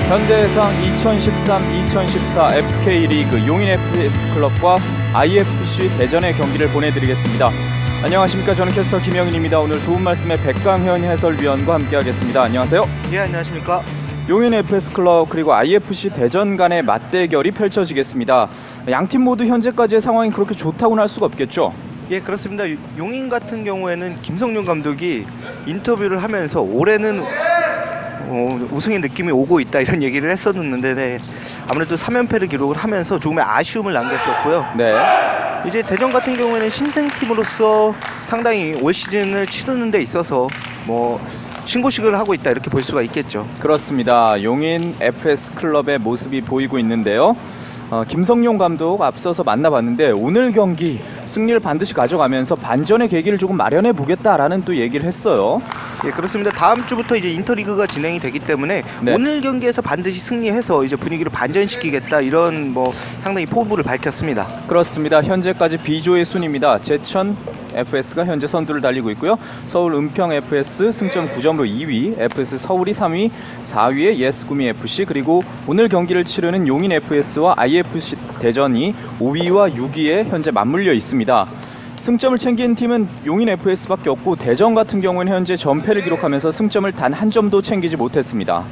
현대해상 2013-2014 FK리그 용인 FS클럽과 IFC 대전의 경기를 보내드리겠습니다. 안녕하십니까. 저는 캐스터 김영인입니다. 오늘 도움 말씀에 백강현 해설위원과 함께하겠습니다. 안녕하세요. 예, 안녕하십니까. 용인 FS클럽 그리고 IFC 대전 간의 맞대결이 펼쳐지겠습니다. 양팀 모두 현재까지의 상황이 그렇게 좋다고는 할 수가 없겠죠? 예, 그렇습니다. 용인 같은 경우에는 김성룡 감독이 인터뷰를 하면서 올해는 우승의 느낌이 오고 있다 이런 얘기를 했었는데 아무래도 3연패를 기록을 하면서 조금의 아쉬움을 남겼었고요. 네. 이제 대전 같은 경우에는 신생팀으로서 상당히 올 시즌을 치르는 데 있어서 신고식을 하고 있다 이렇게 볼 수가 있겠죠. 그렇습니다. 용인 FS클럽의 모습이 보이고 있는데요. 김성룡 감독 앞서서 만나봤는데 오늘 경기 승리를 반드시 가져가면서 반전의 계기를 조금 마련해 보겠다라는 또 얘기를 했어요. 예, 그렇습니다. 다음 주부터 이제 인터리그가 진행이 되기 때문에 네. 오늘 경기에서 반드시 승리해서 이제 분위기를 반전시키겠다 이런 상당히 포부를 밝혔습니다. 그렇습니다. 현재까지 B조의 순위입니다. 제천 FS가 현재 선두를 달리고 있고요. 서울 은평 FS 승점 9점으로 2위, FS 서울이 3위, 4위에 예스구미 FC, 그리고 오늘 경기를 치르는 용인 FS와 IFC 대전이 5위와 6위에 현재 맞물려 있습니다. 승점을 챙긴 팀은 용인 FS밖에 없고 대전 같은 경우는 현재 전패를 기록하면서 승점을 단 한 점도 챙기지 못했습니다.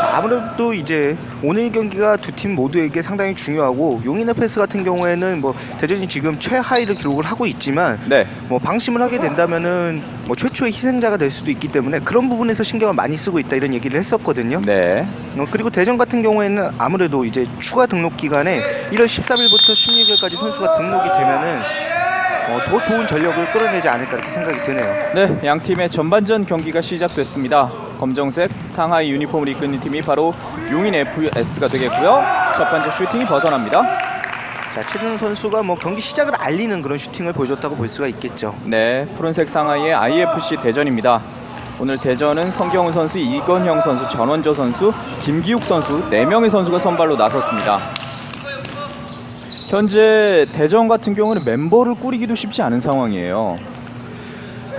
자, 아무래도 이제 오늘 경기가 두 팀 모두에게 상당히 중요하고 용인 FS 같은 경우에는 대전이 지금 최하위를 기록을 하고 있지만 네. 방심을 하게 된다면은 최초의 희생자가 될 수도 있기 때문에 그런 부분에서 신경을 많이 쓰고 있다 이런 얘기를 했었거든요. 네. 그리고 대전 같은 경우에는 아무래도 이제 추가 등록 기간에 1월 13일부터 16일까지 선수가 등록이 되면은 더 좋은 전력을 끌어내지 않을까 이렇게 생각이 드네요. 네, 양 팀의 전반전 경기가 시작됐습니다. 검정색 상하이 유니폼을 이끄는 팀이 바로 용인 FS가 되겠고요. 첫 번째 슈팅이 벗어납니다. 자, 최준호 선수가 경기 시작을 알리는 그런 슈팅을 보여줬다고 볼 수가 있겠죠. 네, 푸른색 상하이의 IFC 대전입니다. 오늘 대전은 성경훈 선수, 이건형 선수, 전원조 선수, 김기욱 선수 4명의 선수가 선발로 나섰습니다. 현재 대전 같은 경우는 멤버를 꾸리기도 쉽지 않은 상황이에요.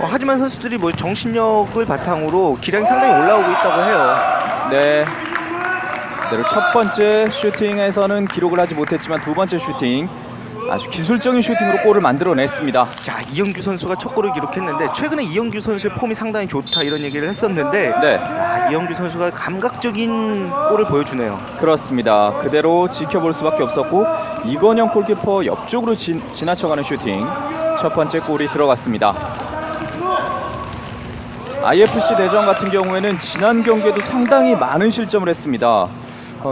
하지만 선수들이 정신력을 바탕으로 기량이 상당히 올라오고 있다고 해요. 네. 그대로 첫 번째 슈팅에서는 기록을 하지 못했지만 두 번째 슈팅 아주 기술적인 슈팅으로 골을 만들어냈습니다. 자, 이영규 선수가 첫 골을 기록했는데 최근에 이영규 선수의 폼이 상당히 좋다 이런 얘기를 했었는데 네. 이영규 선수가 감각적인 골을 보여주네요. 그렇습니다. 그대로 지켜볼 수밖에 없었고 이건영 골키퍼 옆쪽으로 지나쳐가는 슈팅, 첫 번째 골이 들어갔습니다. IFC 대전 같은 경우에는 지난 경기에도 상당히 많은 실점을 했습니다.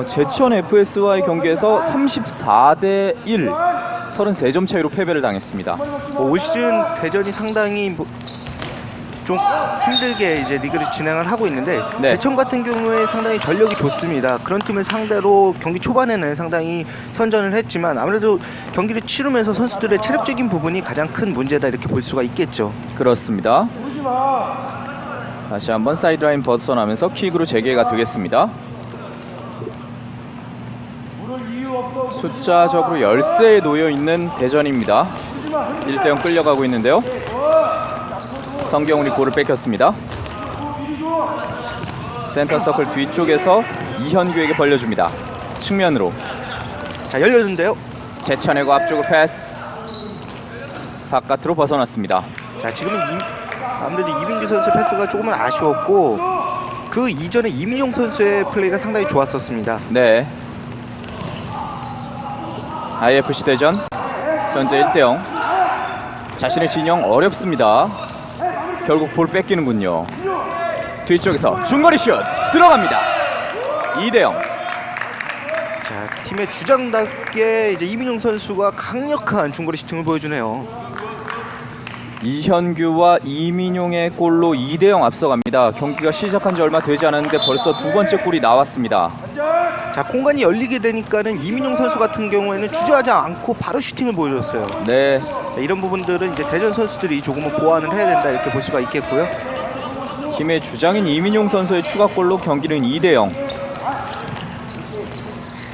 제천 FS와의 경기에서 34대1 33점 차이로 패배를 당했습니다. 올 시즌 대전이 상당히 좀 힘들게 이제 리그를 진행을 하고 있는데 네. 제천 같은 경우에 상당히 전력이 좋습니다. 그런 팀을 상대로 경기 초반에는 상당히 선전을 했지만 아무래도 경기를 치르면서 선수들의 체력적인 부분이 가장 큰 문제다 이렇게 볼 수가 있겠죠. 그렇습니다. 다시 한번 사이드라인 벗어나면서 킥으로 재개가 되겠습니다. 숫자적으로 열세에 놓여있는 대전입니다. 1대0 끌려가고 있는데요. 성경훈이 골을 뺏겼습니다. 센터 서클 뒤쪽에서 이현규에게 벌려줍니다. 측면으로. 자, 열렸는데요. 제천에고 앞쪽으로 패스. 바깥으로 벗어났습니다. 자, 지금은 아무래도 이민규 선수의 패스가 조금은 아쉬웠고 그 이전에 이민용 선수의 플레이가 상당히 좋았었습니다. 네. IFC 대전 현재 1대0. 자신의 진영 어렵습니다. 결국 볼 뺏기는군요. 뒤쪽에서 중거리 슛 들어갑니다. 2대0. 자, 팀의 주장답게 이제 이민용 선수가 강력한 중거리 슈팅을 보여주네요. 이현규와 이민용의 골로 2대0 앞서갑니다. 경기가 시작한 지 얼마 되지 않았는데 벌써 두 번째 골이 나왔습니다. 자, 공간이 열리게 되니까는 이민용 선수 같은 경우에는 주저하지 않고 바로 슈팅을 보여줬어요. 네. 자, 이런 부분들은 이제 대전 선수들이 조금은 보완을 해야 된다 이렇게 볼 수가 있겠고요. 팀의 주장인 이민용 선수의 추가골로 경기는 2대0.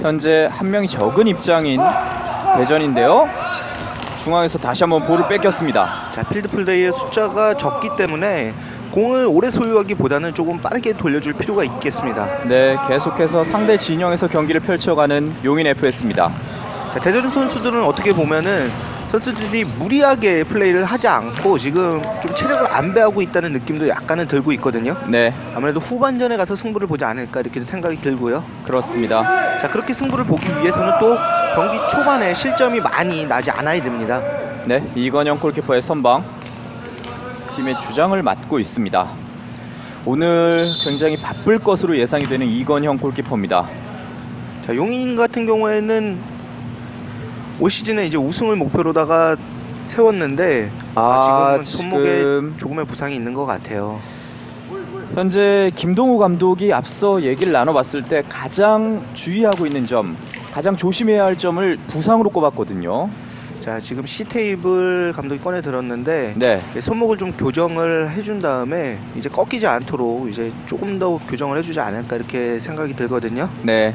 현재 한 명이 적은 입장인 대전인데요. 중앙에서 다시 한번 볼을 뺏겼습니다. 자, 필드 플레이의 숫자가 적기 때문에 공을 오래 소유하기보다는 조금 빠르게 돌려줄 필요가 있겠습니다. 네, 계속해서 상대 진영에서 경기를 펼쳐가는 용인 FS입니다. 자, 대전 선수들은 어떻게 보면은 선수들이 무리하게 플레이를 하지 않고 지금 좀 체력을 안배하고 있다는 느낌도 약간은 들고 있거든요. 네, 아무래도 후반전에 가서 승부를 보지 않을까 이렇게 생각이 들고요. 그렇습니다. 자, 그렇게 승부를 보기 위해서는 또 경기 초반에 실점이 많이 나지 않아야 됩니다. 네, 이건영 골키퍼의 선방, 팀의 주장을 맡고 있습니다. 오늘 굉장히 바쁠 것으로 예상이 되는 이건형 골키퍼입니다. 자, 용인 같은 경우에는 올 시즌에 이제 우승을 목표로다가 세웠는데 지금은 손목에 조금의 부상이 있는 것 같아요. 현재 김동우 감독이 앞서 얘기를 나눠봤을 때 가장 주의하고 있는 점, 가장 조심해야 할 점을 부상으로 꼽았거든요. 자, 지금 C테이블 감독이 꺼내 들었는데 네, 손목을 좀 교정을 해준 다음에 이제 꺾이지 않도록 이제 조금 더 교정을 해주지 않을까 이렇게 생각이 들거든요. 네.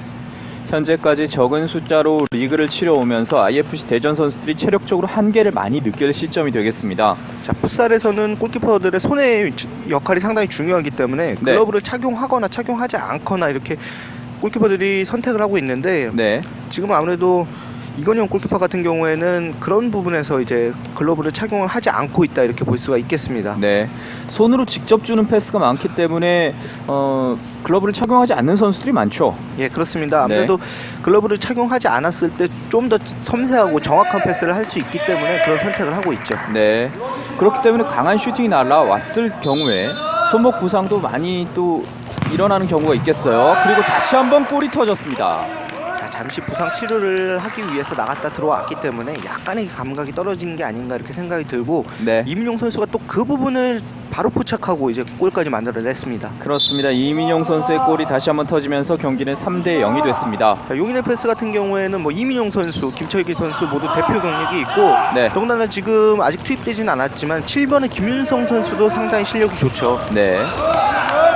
현재까지 적은 숫자로 리그를 치러오면서 IFC 대전 선수들이 체력적으로 한계를 많이 느낄 시점이 되겠습니다. 자, 풋살에서는 골키퍼들의 손의 역할이 상당히 중요하기 때문에 글러브를 착용하거나 착용하지 않거나 이렇게 골키퍼들이 선택을 하고 있는데 네, 지금 아무래도 이건영 골키퍼 같은 경우에는 그런 부분에서 이제 글러브를 착용을 하지 않고 있다 이렇게 볼 수가 있겠습니다. 네. 손으로 직접 주는 패스가 많기 때문에 글러브를 착용하지 않는 선수들이 많죠. 예, 그렇습니다. 아무래도 글러브를 착용하지 않았을 때 좀 더 섬세하고 정확한 패스를 할 수 있기 때문에 그런 선택을 하고 있죠. 네. 그렇기 때문에 강한 슈팅이 날아왔을 경우에 손목 부상도 많이 또 일어나는 경우가 있겠어요. 그리고 다시 한번 골이 터졌습니다. 자, 잠시 부상 치료를 하기 위해서 나갔다 들어왔기 때문에 약간의 감각이 떨어진 게 아닌가 이렇게 생각이 들고 네, 이민용 선수가 또 그 부분을 바로 포착하고 이제 골까지 만들어냈습니다. 그렇습니다. 이민용 선수의 골이 다시 한번 터지면서 경기는 3대 0이 됐습니다. 자, 용인 FS 같은 경우에는 뭐 이민용 선수, 김철기 선수 모두 대표 경력이 있고 네, 더군다나 지금 아직 투입되진 않았지만 7번의 김윤성 선수도 상당히 실력이 좋죠. 네.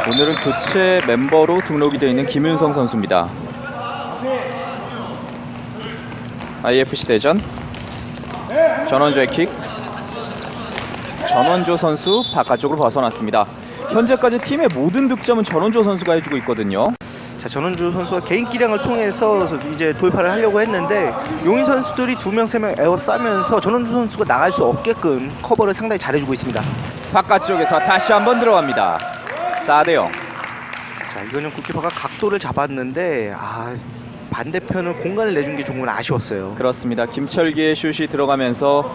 오늘은 교체 멤버로 등록이 되어 있는 김윤성 선수입니다. IFC 대전 전원조의 킥, 전원조 선수 바깥쪽으로 벗어났습니다. 현재까지 팀의 모든 득점은 전원조 선수가 해주고 있거든요. 자, 전원주 선수가 개인 기량을 통해서 이제 돌파를 하려고 했는데 용인 선수들이 2명, 3명 에워싸면서 전원주 선수가 나갈 수 없게끔 커버를 상당히 잘해주고 있습니다. 바깥쪽에서 다시 한번 들어갑니다. 4대 0. 자, 이건영 골키퍼가 각도를 잡았는데 반대편은 공간을 내준 게 조금은 아쉬웠어요. 그렇습니다. 김철기의 슛이 들어가면서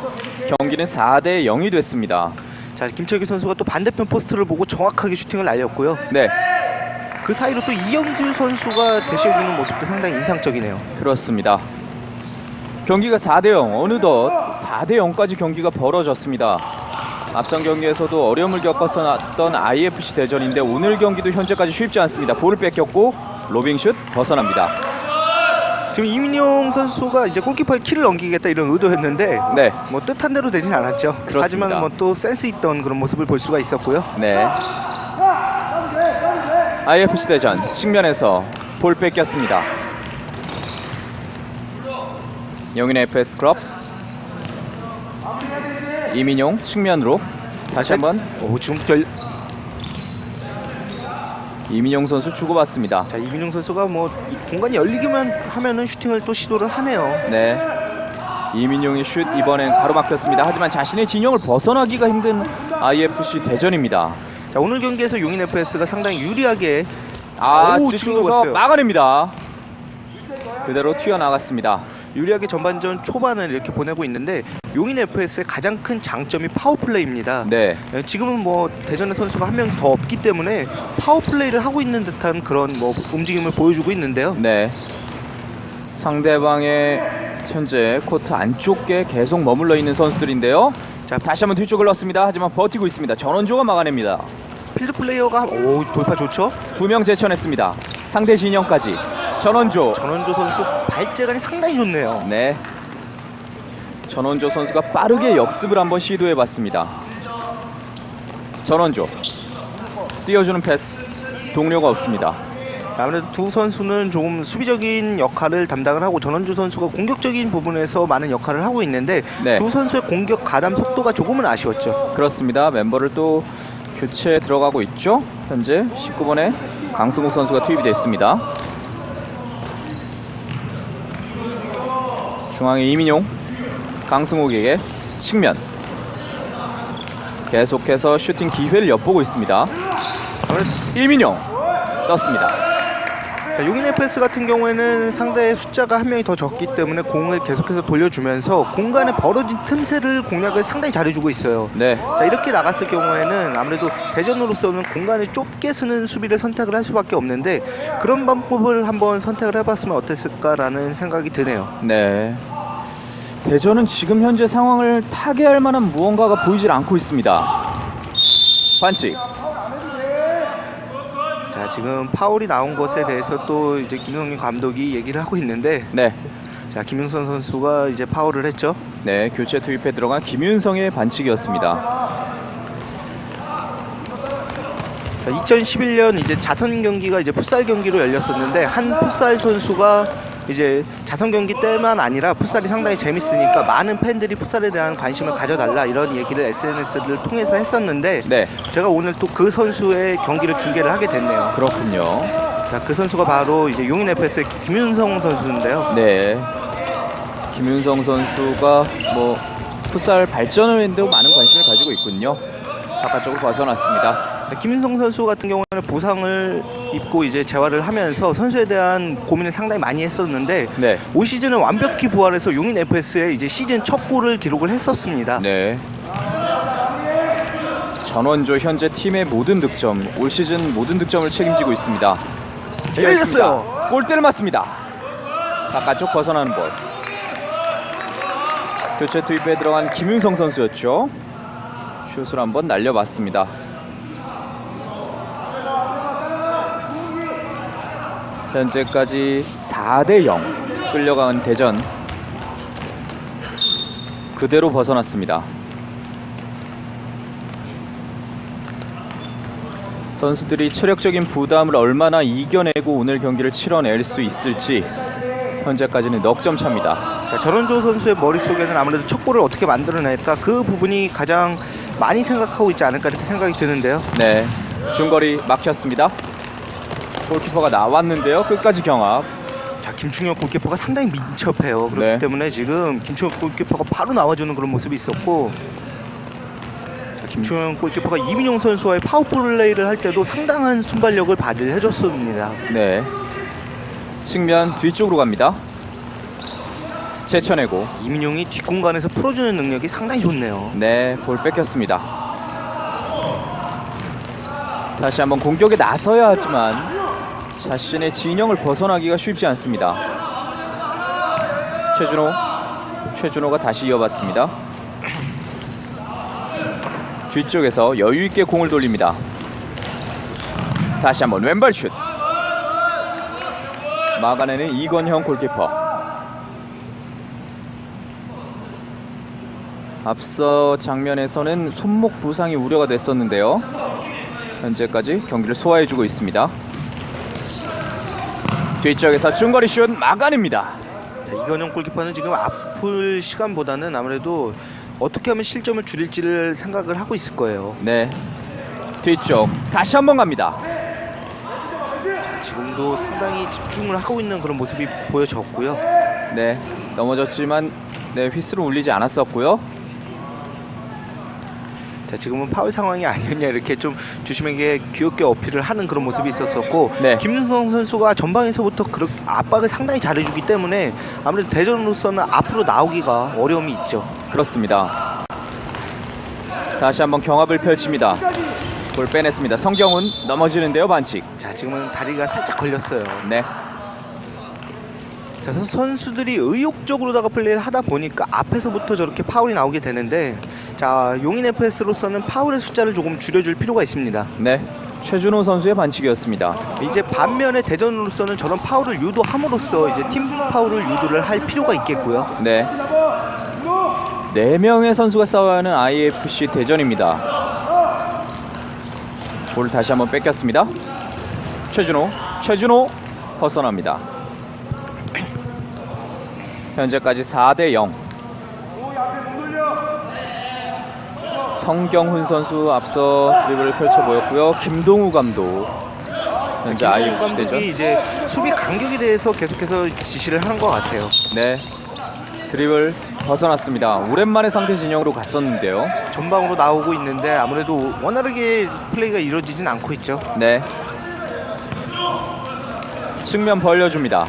경기는 4대 0이 됐습니다. 자, 김철기 선수가 또 반대편 포스트를 보고 정확하게 슈팅을 날렸고요. 네, 그 사이로 또 이영규 선수가 대시해주는 모습도 상당히 인상적이네요. 그렇습니다. 경기가 4대 0, 어느덧 4대 0까지 경기가 벌어졌습니다. 앞선 경기에서도 어려움을 겪어서 났던 IFC 대전인데 오늘 경기도 현재까지 쉽지 않습니다. 볼을 뺏겼고 로빙슛 벗어납니다. 지금 이민용 선수가 이제 골키퍼의 키를 넘기겠다 이런 의도였는데 네, 뭐 뜻한 대로 되진 않았죠. 그렇습니다. 하지만 뭐 또 센스 있던 그런 모습을 볼 수가 있었고요. 네. IFC 대전 측면에서 볼 뺏겼습니다. 용인 FS 클럽 이민용 측면으로 다시 한번 지금 이민용 선수 주고받습니다. 자, 이민용 선수가 뭐 공간이 열리기만 하면은 슈팅을 또 시도를 하네요. 네, 이민용의 슛 이번엔 가로막혔습니다. 하지만 자신의 진영을 벗어나기가 힘든 IFC 대전입니다. 자, 오늘 경기에서 용인 FS가 상당히 유리하게 뒤쪽에서 봤어요. 막아냅니다. 그대로 튀어나갔습니다. 유리하게 전반전 초반을 이렇게 보내고 있는데 용인 FS의 가장 큰 장점이 파워플레이입니다. 네, 지금은 뭐 대전의 선수가 한 명 더 없기 때문에 파워플레이를 하고 있는 듯한 그런 뭐 움직임을 보여주고 있는데요. 네. 상대방의 현재 코트 안쪽에 계속 머물러 있는 선수들인데요. 자, 다시 한번 뒤쪽을 넣습니다. 하지만 버티고 있습니다. 전원조가 막아냅니다. 필드 플레이어가 돌파 좋죠. 2명 제쳐냈습니다. 상대 진영까지 전원조 선수 발재간이 상당히 좋네요. 네, 전원조 선수가 빠르게 역습을 한번 시도해봤습니다. 전원조 띄워주는 패스, 동료가 없습니다. 아무래도 두 선수는 조금 수비적인 역할을 담당을 하고 전원주 선수가 공격적인 부분에서 많은 역할을 하고 있는데 네, 두 선수의 공격 가담 속도가 조금은 아쉬웠죠. 그렇습니다. 멤버를 또 교체 들어가고 있죠. 현재 19번에 강승욱 선수가 투입이 됐습니다. 중앙에 이민용, 강승욱에게 측면. 계속해서 슈팅 기회를 엿보고 있습니다. 이민용 떴습니다. 자, 용인 FS 같은 경우에는 상대의 숫자가 한 명이 더 적기 때문에 공을 계속해서 돌려주면서 공간에 벌어진 틈새를 공략을 상당히 잘해주고 있어요. 네, 자, 이렇게 나갔을 경우에는 아무래도 대전으로서는 공간을 좁게 쓰는 수비를 선택을 할 수밖에 없는데 그런 방법을 한번 선택을 해봤으면 어땠을까라는 생각이 드네요. 네. 대전은 지금 현재 상황을 타개할 만한 무언가가 보이질 않고 있습니다. 반칙. 자, 지금 파울이 나온 것에 대해서 또 이제 김성윤 감독이 얘기를 하고 있는데, 네, 자, 김윤선 선수가 이제 파울을 했죠. 네, 교체 투입에 들어간 김윤성의 반칙이었습니다. 자, 2011년 이제 자선 경기가 이제 풋살 경기로 열렸었는데 한 풋살 선수가 이제 자선 경기 때만 아니라 풋살이 상당히 재밌으니까 많은 팬들이 풋살에 대한 관심을 가져달라 이런 얘기를 SNS를 통해서 했었는데 네, 제가 오늘 또 그 선수의 경기를 중계를 하게 됐네요. 그렇군요. 자, 그 선수가 바로 이제 용인 FS의 김윤성 선수인데요. 네, 김윤성 선수가 뭐 풋살 발전을 했는데도 많은 관심을 가지고 있군요. 바깥쪽으로 벗어났습니다. 김윤성 선수 같은 경우는 부상을 입고 이제 재활을 하면서 선수에 대한 고민을 상당히 많이 했었는데 네, 올 시즌은 완벽히 부활해서 용인 FS에 이제 시즌 첫 골을 기록을 했었습니다. 네. 전원조 현재 팀의 모든 득점, 올 시즌 모든 득점을 책임지고 있습니다. 열렸어요. 골대를 맞습니다. 바깥쪽 벗어나는 볼. 교체 투입에 들어간 김윤성 선수였죠. 슛을 한번 날려봤습니다. 현재까지 4대0 끌려간 대전. 그대로 벗어났습니다. 선수들이 체력적인 부담을 얼마나 이겨내고 오늘 경기를 치러낼 수 있을지 현재까지는 넉 점 차입니다. 자, 전원조 선수의 머릿속에는 아무래도 첫 골을 어떻게 만들어낼까 그 부분이 가장 많이 생각하고 있지 않을까 이렇게 생각이 드는데요. 네, 중거리 막혔습니다. 골키퍼가 나왔는데요. 끝까지 경합. 자, 김충혁 골키퍼가 상당히 민첩해요. 그렇기 네. 때문에 지금 김충혁 골키퍼가 바로 나와주는 그런 모습이 있었고, 자, 김충혁 골키퍼가 이민용 선수와의 파워플레이를 할 때도 상당한 순발력을 발휘해줬습니다. 네, 측면 뒤쪽으로 갑니다. 제쳐내고, 이민용이 뒷공간에서 풀어주는 능력이 상당히 좋네요. 네, 볼 뺏겼습니다. 다시 한번 공격에 나서야 하지만 자신의 진영을 벗어나기가 쉽지 않습니다. 최준호가 다시 이어봤습니다. 뒤쪽에서 여유있게 공을 돌립니다. 다시 한번 왼발 슛. 막아내는 이건형 골키퍼. 앞서 장면에서는 손목 부상이 우려가 됐었는데요. 현재까지 경기를 소화해주고 있습니다. 뒤쪽에서 중거리 슛 막아냅니다. 자, 이건영 골키퍼는 지금 아플 시간보다는 아무래도 어떻게 하면 실점을 줄일지를 생각을 하고 있을 거예요. 네, 뒤쪽 다시 한번 갑니다. 자, 지금도 상당히 집중을 하고 있는 그런 모습이 보여졌고요. 네, 넘어졌지만 네, 휘슬을 울리지 않았었고요. 자, 지금은 파울 상황이 아니었냐 이렇게 좀 주심에게 귀엽게 어필을 하는 그런 모습이 있었었고, 네. 김윤성 선수가 전방에서부터 그렇게 압박을 상당히 잘해주기 때문에 아무래도 대전으로서는 앞으로 나오기가 어려움이 있죠. 그렇습니다. 다시 한번 경합을 펼칩니다. 볼 빼냈습니다. 성경훈 넘어지는데요. 반칙. 자, 지금은 다리가 살짝 걸렸어요. 네, 자, 선수들이 의욕적으로다가 플레이를 하다 보니까 앞에서부터 저렇게 파울이 나오게 되는데, 자, 용인 FS로서는 파울의 숫자를 조금 줄여줄 필요가 있습니다. 네, 최준호 선수의 반칙이었습니다. 이제 반면에 대전으로서는 저런 파울을 유도함으로써 이제 팀 파울을 유도를 할 필요가 있겠고요. 네, 4명의 선수가 싸워야 하는 IFC 대전입니다. 볼을 다시 한번 뺏겼습니다. 최준호 벗어납니다. 현재까지 4대0. 성경훈 선수 앞서 드리블을 펼쳐 보였고요. 김동우 감독 현재 IFC 대전. 감독이 이제 수비 간격에 대해서 계속해서 지시를 하는 것 같아요. 네, 드리블 벗어났습니다. 오랜만에 상대 진영으로 갔었는데요. 전방으로 나오고 있는데 아무래도 원활하게 플레이가 이루어지진 않고 있죠. 네, 측면 벌려줍니다.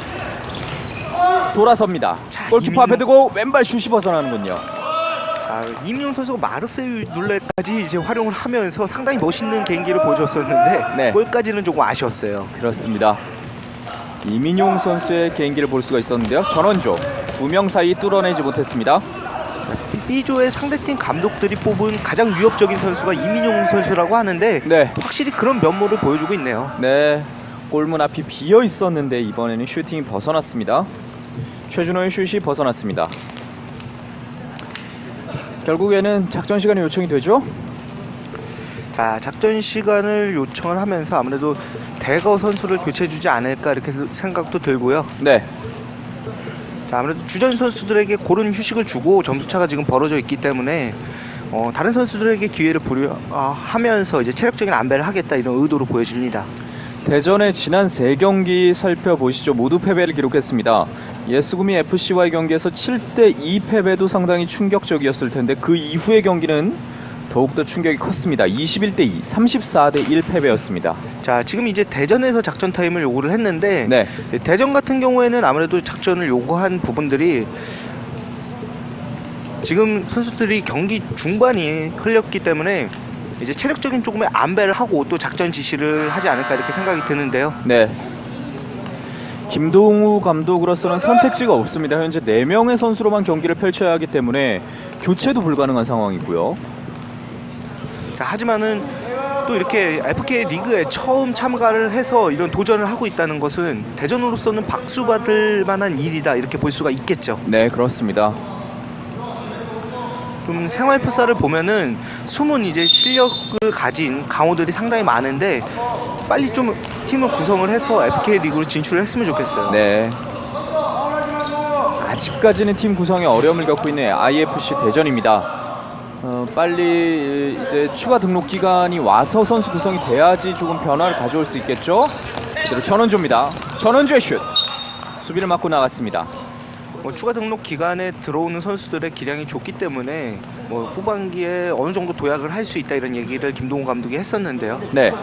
돌아섭니다. 자, 골키퍼 앞에 두고 왼발 슛이 벗어나는군요. 자, 이민용 선수가 마르세유 룰렛까지 이제 활용을 하면서 상당히 멋있는 개인기를 보여줬었는데 네. 골까지는 조금 아쉬웠어요. 그렇습니다. 이민용 선수의 개인기를 볼 수가 있었는데요. 전원조 2명 사이 뚫어내지 못했습니다. B조의 상대팀 감독들이 뽑은 가장 위협적인 선수가 이민용 선수라고 하는데 네, 확실히 그런 면모를 보여주고 있네요. 네, 골문 앞이 비어 있었는데 이번에는 슈팅이 벗어났습니다. 최준호의 슛이 벗어났습니다. 결국에는 작전 시간이 요청이 되죠? 자, 작전 시간을 요청을 하면서 아무래도 대거 선수를 교체해주지 않을까 이렇게 생각도 들고요. 네, 자, 아무래도 주전 선수들에게 고른 휴식을 주고 점수차가 지금 벌어져 있기 때문에 다른 선수들에게 기회를 하면서 이제 체력적인 안배를 하겠다 이런 의도로 보여집니다. 대전의 지난 3경기 살펴보시죠. 모두 패배를 기록했습니다. 예수구미 FC와의 경기에서 7대2 패배도 상당히 충격적이었을 텐데 그 이후의 경기는 더욱더 충격이 컸습니다. 21대2, 34대1 패배였습니다. 자, 지금 이제 대전에서 작전 타임을 요구를 했는데 네, 대전 같은 경우에는 아무래도 작전을 요구한 부분들이 지금 선수들이 경기 중반이 흘렸기 때문에 이제 체력적인 조금의 안배를 하고 또 작전 지시를 하지 않을까 이렇게 생각이 드는데요. 네. 김동우 감독으로서는 선택지가 없습니다. 현재 4명의 선수로만 경기를 펼쳐야 하기 때문에 교체도 불가능한 상황이고요. 자, 하지만은 또 이렇게 FK 리그에 처음 참가를 해서 이런 도전을 하고 있다는 것은 대전으로서는 박수 받을 만한 일이다 이렇게 볼 수가 있겠죠. 네, 그렇습니다. 좀 생활 풋살을 보면은 숨은 이제 실력을 가진 강호들이 상당히 많은데 빨리 좀 팀을 구성을 해서 FK 리그로 진출을 했으면 좋겠어요. 네. 아직까지는 팀 구성에 어려움을 겪고 있는 IFC 대전입니다. 빨리 이제 추가 등록 기간이 와서 선수 구성이 돼야지 조금 변화를 가져올 수 있겠죠. 그대로 전원조입니다. 전원조의 슛. 수비를 맞고 나갔습니다. 추가 등록 기간에 들어오는 선수들의 기량이 좋기 때문에 후반기에 어느 정도 도약을 할 수 있다 이런 얘기를 김동우 감독이 했었는데요. 네.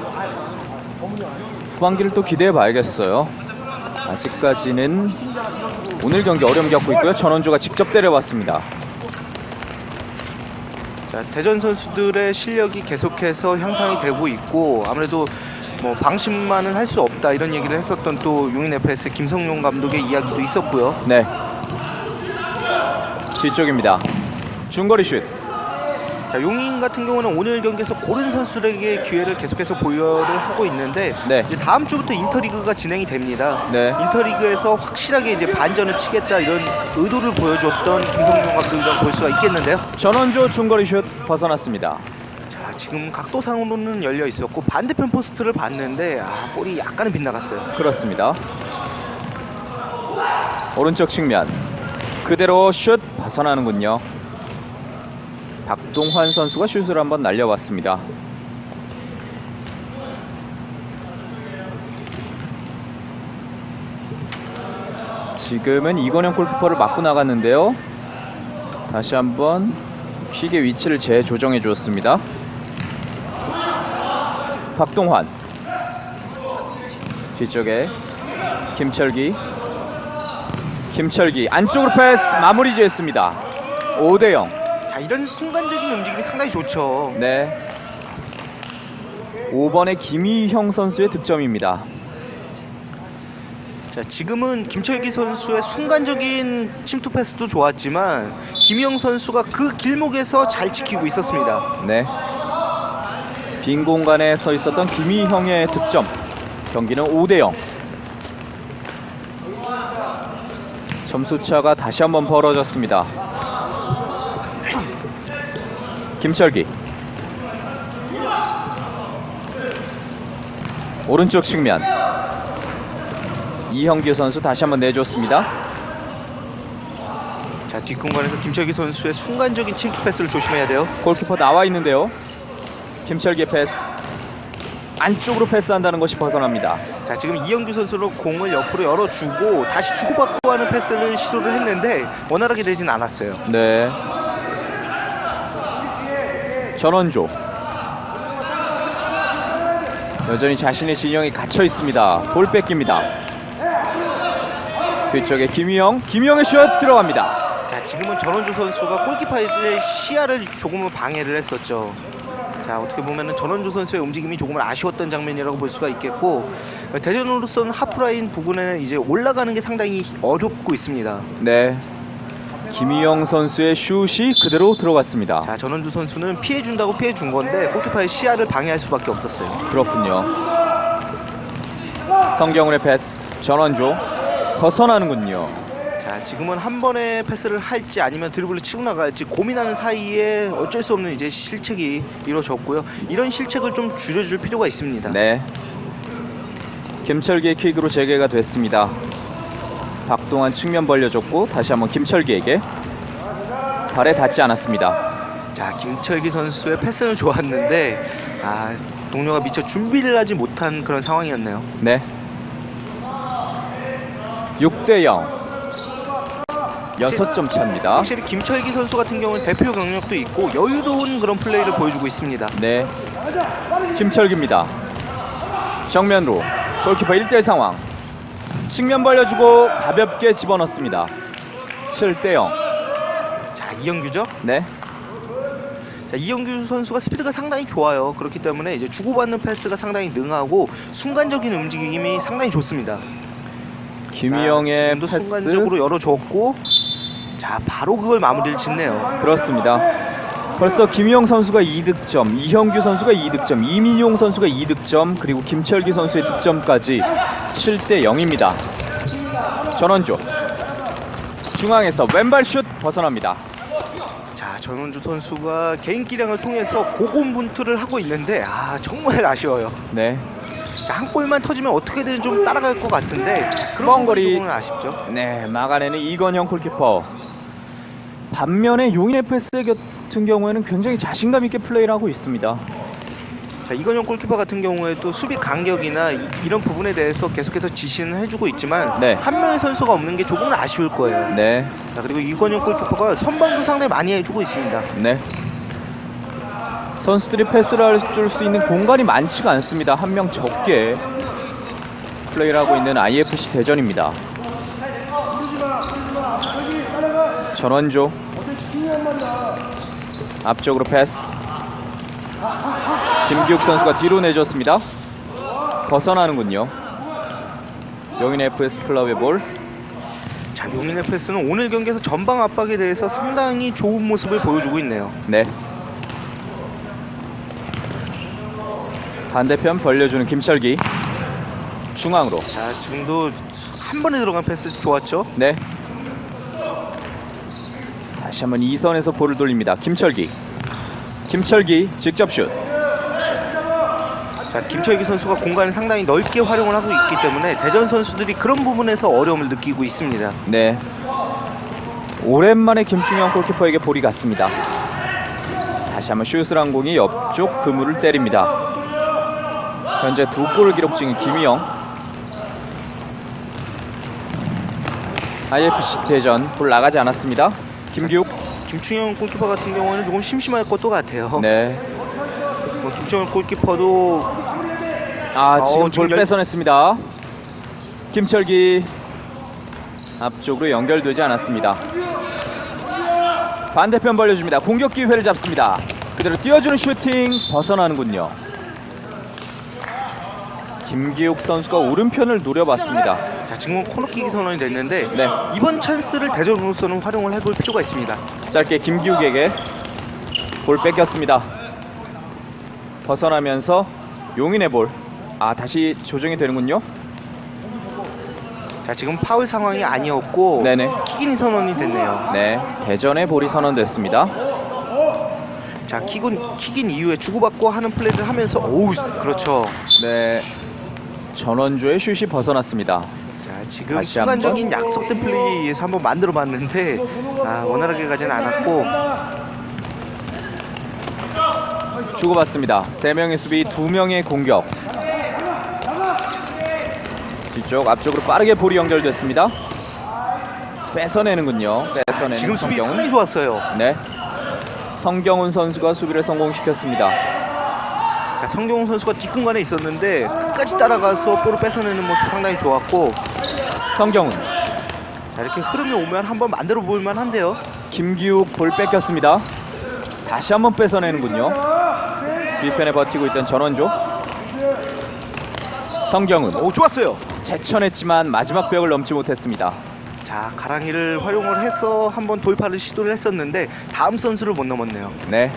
후반기를 또 기대해 봐야겠어요. 아직까지는 오늘 경기 어려움 겪고 있고요. 전원조가 직접 때려왔습니다. 자, 대전 선수들의 실력이 계속해서 향상이 되고 있고 아무래도 방심만은 할 수 없다 이런 얘기를 했었던 또 용인 FS 김성용 감독의 이야기도 있었고요. 네. 뒤쪽입니다. 중거리 슛. 자, 용인 같은 경우는 오늘 경기에서 고른 선수들에게 기회를 계속해서 보여를 하고 있는데 네. 이제 다음 주부터 인터리그가 진행이 됩니다. 네. 인터리그에서 확실하게 이제 반전을 치겠다 이런 의도를 보여줬던 김성용 감독이라고 볼 수가 있겠는데요. 전원조 중거리 슛 벗어났습니다. 자, 지금 각도상으로는 열려 있었고 반대편 포스트를 봤는데 볼이 약간은 빗나갔어요. 그렇습니다. 오른쪽 측면 그대로 슛 벗어나는군요. 박동환 선수가 슛을 한번 날려봤습니다. 지금은 이건영 골키퍼를 맞고 나갔는데요. 다시 한번 킥의 위치를 재조정해 주었습니다. 박동환 뒤쪽에 김철기 안쪽으로 패스 마무리 지었습니다. 5대0. 자, 이런 순간적인 움직임이 상당히 좋죠. 네. 5번의 김희형 선수의 득점입니다. 자, 지금은 김철기 선수의 순간적인 침투 패스도 좋았지만 김희영 선수가 그 길목에서 잘 지키고 있었습니다. 네. 빈 공간에 서 있었던 김희형의 득점. 경기는 5대0. 점수차가 다시 한번 벌어졌습니다. 김철기 오른쪽 측면 이형규 선수 다시 한번 내줬습니다. 자, 뒷공간에서 김철기 선수의 순간적인 침투 패스를 조심해야 돼요. 골키퍼 나와 있는데요. 김철기의 패스. 안쪽으로 패스한다는 것이 벗어납니다. 자, 지금 이영규 선수는 공을 옆으로 열어주고 다시 주고받고 하는 패스를 시도를 했는데 원활하게 되진 않았어요. 네. 전원조. 여전히 자신의 진영에 갇혀 있습니다. 볼 뺏깁니다. 뒤쪽에 김희영의 슛 들어갑니다. 자, 지금은 전원주 선수가 골키퍼의 시야를 조금은 방해를 했었죠. 자, 어떻게 보면은 전원주 선수의 움직임이 조금은 아쉬웠던 장면이라고 볼 수가 있겠고, 대전으로서는 하프라인 부근에 이제 올라가는 게 상당히 어렵고 있습니다. 네. 김희영 선수의 슛이 그대로 들어갔습니다. 자, 전원주 선수는 피해준다고 피해준 건데 골키퍼의 시야를 방해할 수밖에 없었어요. 그렇군요. 성경훈의 패스. 전원조 벗어나는군요. 자, 지금은 한 번에 패스를 할지 아니면 드리블을 치고 나갈지 고민하는 사이에 어쩔 수 없는 이제 실책이 이루어졌고요. 이런 실책을 좀 줄여줄 필요가 있습니다. 네. 김철기의 킥으로 재개가 됐습니다. 박동환 측면 벌려줬고 다시 한번 김철기에게. 발에 닿지 않았습니다. 자, 김철기 선수의 패스는 좋았는데 동료가 미처 준비를 하지 못한 그런 상황이었네요. 네. 6대0. 6점 차입니다. 확실히 김철기 선수 같은 경우는 대표 경력도 있고 여유로운 그런 플레이를 보여주고 있습니다. 네. 김철기입니다. 정면으로 골키퍼 1대1 상황. 측면 벌려주고 가볍게 집어넣습니다. 7대0. 자, 이영규죠? 네. 자, 이영규 선수가 스피드가 상당히 좋아요. 그렇기 때문에 이제 주고받는 패스가 상당히 능하고 순간적인 움직임이 상당히 좋습니다. 김희영의 지금도 패스. 순간적으로 열어줬고, 자, 바로 그걸 마무리를 짓네요. 그렇습니다. 벌써 김희영 선수가 2득점, 이형규 선수가 2득점, 이민용 선수가 2득점, 그리고 김철기 선수의 득점까지 7대0입니다. 전원조. 중앙에서 왼발 슛 벗어납니다. 자, 전원주 선수가 개인 기량을 통해서 고군분투를 하고 있는데 정말 아쉬워요. 네. 자, 한 골만 터지면 어떻게든 좀 따라갈 것 같은데 그런 뻥거리. 부분이 조금은 아쉽죠. 네, 막아내는 이건영 골키퍼. 반면에 용인 FS 같은 경우에는 굉장히 자신감 있게 플레이를 하고 있습니다. 자, 이건영 골키퍼 같은 경우에도 수비 간격이나 이런 부분에 대해서 계속해서 지시는 해주고 있지만 네. 한 명의 선수가 없는 게 조금은 아쉬울 거예요. 네. 자, 그리고 이건영 골키퍼가 선방도 상당히 많이 해주고 있습니다. 네. 선수들이 패스를 줄 수 있는 공간이 많지가 않습니다. 한 명 적게 플레이를 하고 있는 IFC 대전입니다. 전원조. 앞쪽으로 패스. 김기욱 선수가 뒤로 내줬습니다. 벗어나는군요. 용인 FS 클럽의 볼. 자, 용인 FS는 오늘 경기에서 전방 압박에 대해서 상당히 좋은 모습을 보여주고 있네요. 네. 반대편 벌려주는 김철기. 중앙으로. 자, 지금도 한 번에 들어간 패스 좋았죠? 네. 다시 한번 이선에서 볼을 돌립니다. 김철기 직접 슛. 자, 김철기 선수가 공간을 상당히 넓게 활용을 하고 있기 때문에 대전 선수들이 그런 부분에서 어려움을 느끼고 있습니다. 네. 오랜만에 김충영 골키퍼에게 볼이 갔습니다. 다시 한번 슛을 한 공이 옆쪽 그물을 때립니다. 현재 2골을 기록 중인 김희영. IFC 대전 볼 나가지 않았습니다. 김기욱. 김충영 골키퍼 같은 경우는 조금 심심할 것도 같아요. 네. 김충영 골키퍼도 지금 지금 볼 뺏어냈습니다. 김철기. 앞쪽으로 연결되지 않았습니다. 반대편 벌려줍니다. 공격 기회를 잡습니다. 그대로 띄워주는 슈팅 벗어나는군요. 김기욱 선수가 오른편을 노려봤습니다. 자, 지금은 코너킥이 선언이 됐는데 네. 이번 찬스를 대전으로서는 활용을 해볼 필요가 있습니다. 짧게 김기욱에게 볼 뺏겼습니다. 벗어나면서 용인의 볼. 다시 조정이 되는군요. 자, 지금 파울 상황이 아니었고 네네. 킥인이 선언이 됐네요. 네, 대전의 볼이 선언됐습니다. 자, 킥인 이후에 주고받고 하는 플레이를 하면서 그렇죠. 네, 전원주의 슛이 벗어났습니다. 자, 지금 다시 순간적인 약속된 플레이에 의해서 한번 만들어봤는데 원활하게 가진 않았고. 주고받습니다. 3명의 수비, 2명의 공격. 뒤쪽 앞쪽으로 빠르게 볼이 연결됐습니다. 뺏어내는군요. 뺏어내는 지금 수비 성경훈. 상당히 좋았어요. 네, 성경훈 선수가 수비를 성공시켰습니다. 자, 성경훈 선수가 뒷공간에 있었는데 끝까지 따라가서 볼을 뺏어내는 모습 상당히 좋았고. 성경훈, 자, 이렇게 흐름이 오면 한번 만들어 볼 만한데요. 김기욱 볼 뺏겼습니다. 다시 한번 뺏어내는군요. 뒤편에 버티고 있던 전원조. 성경훈, 오, 좋았어요. 제쳐냈지만 마지막 벽을 넘지 못했습니다. 자, 가랑이를 활용을 해서 한번 돌파를 시도를 했었는데 다음 선수를 못 넘었네요. 네,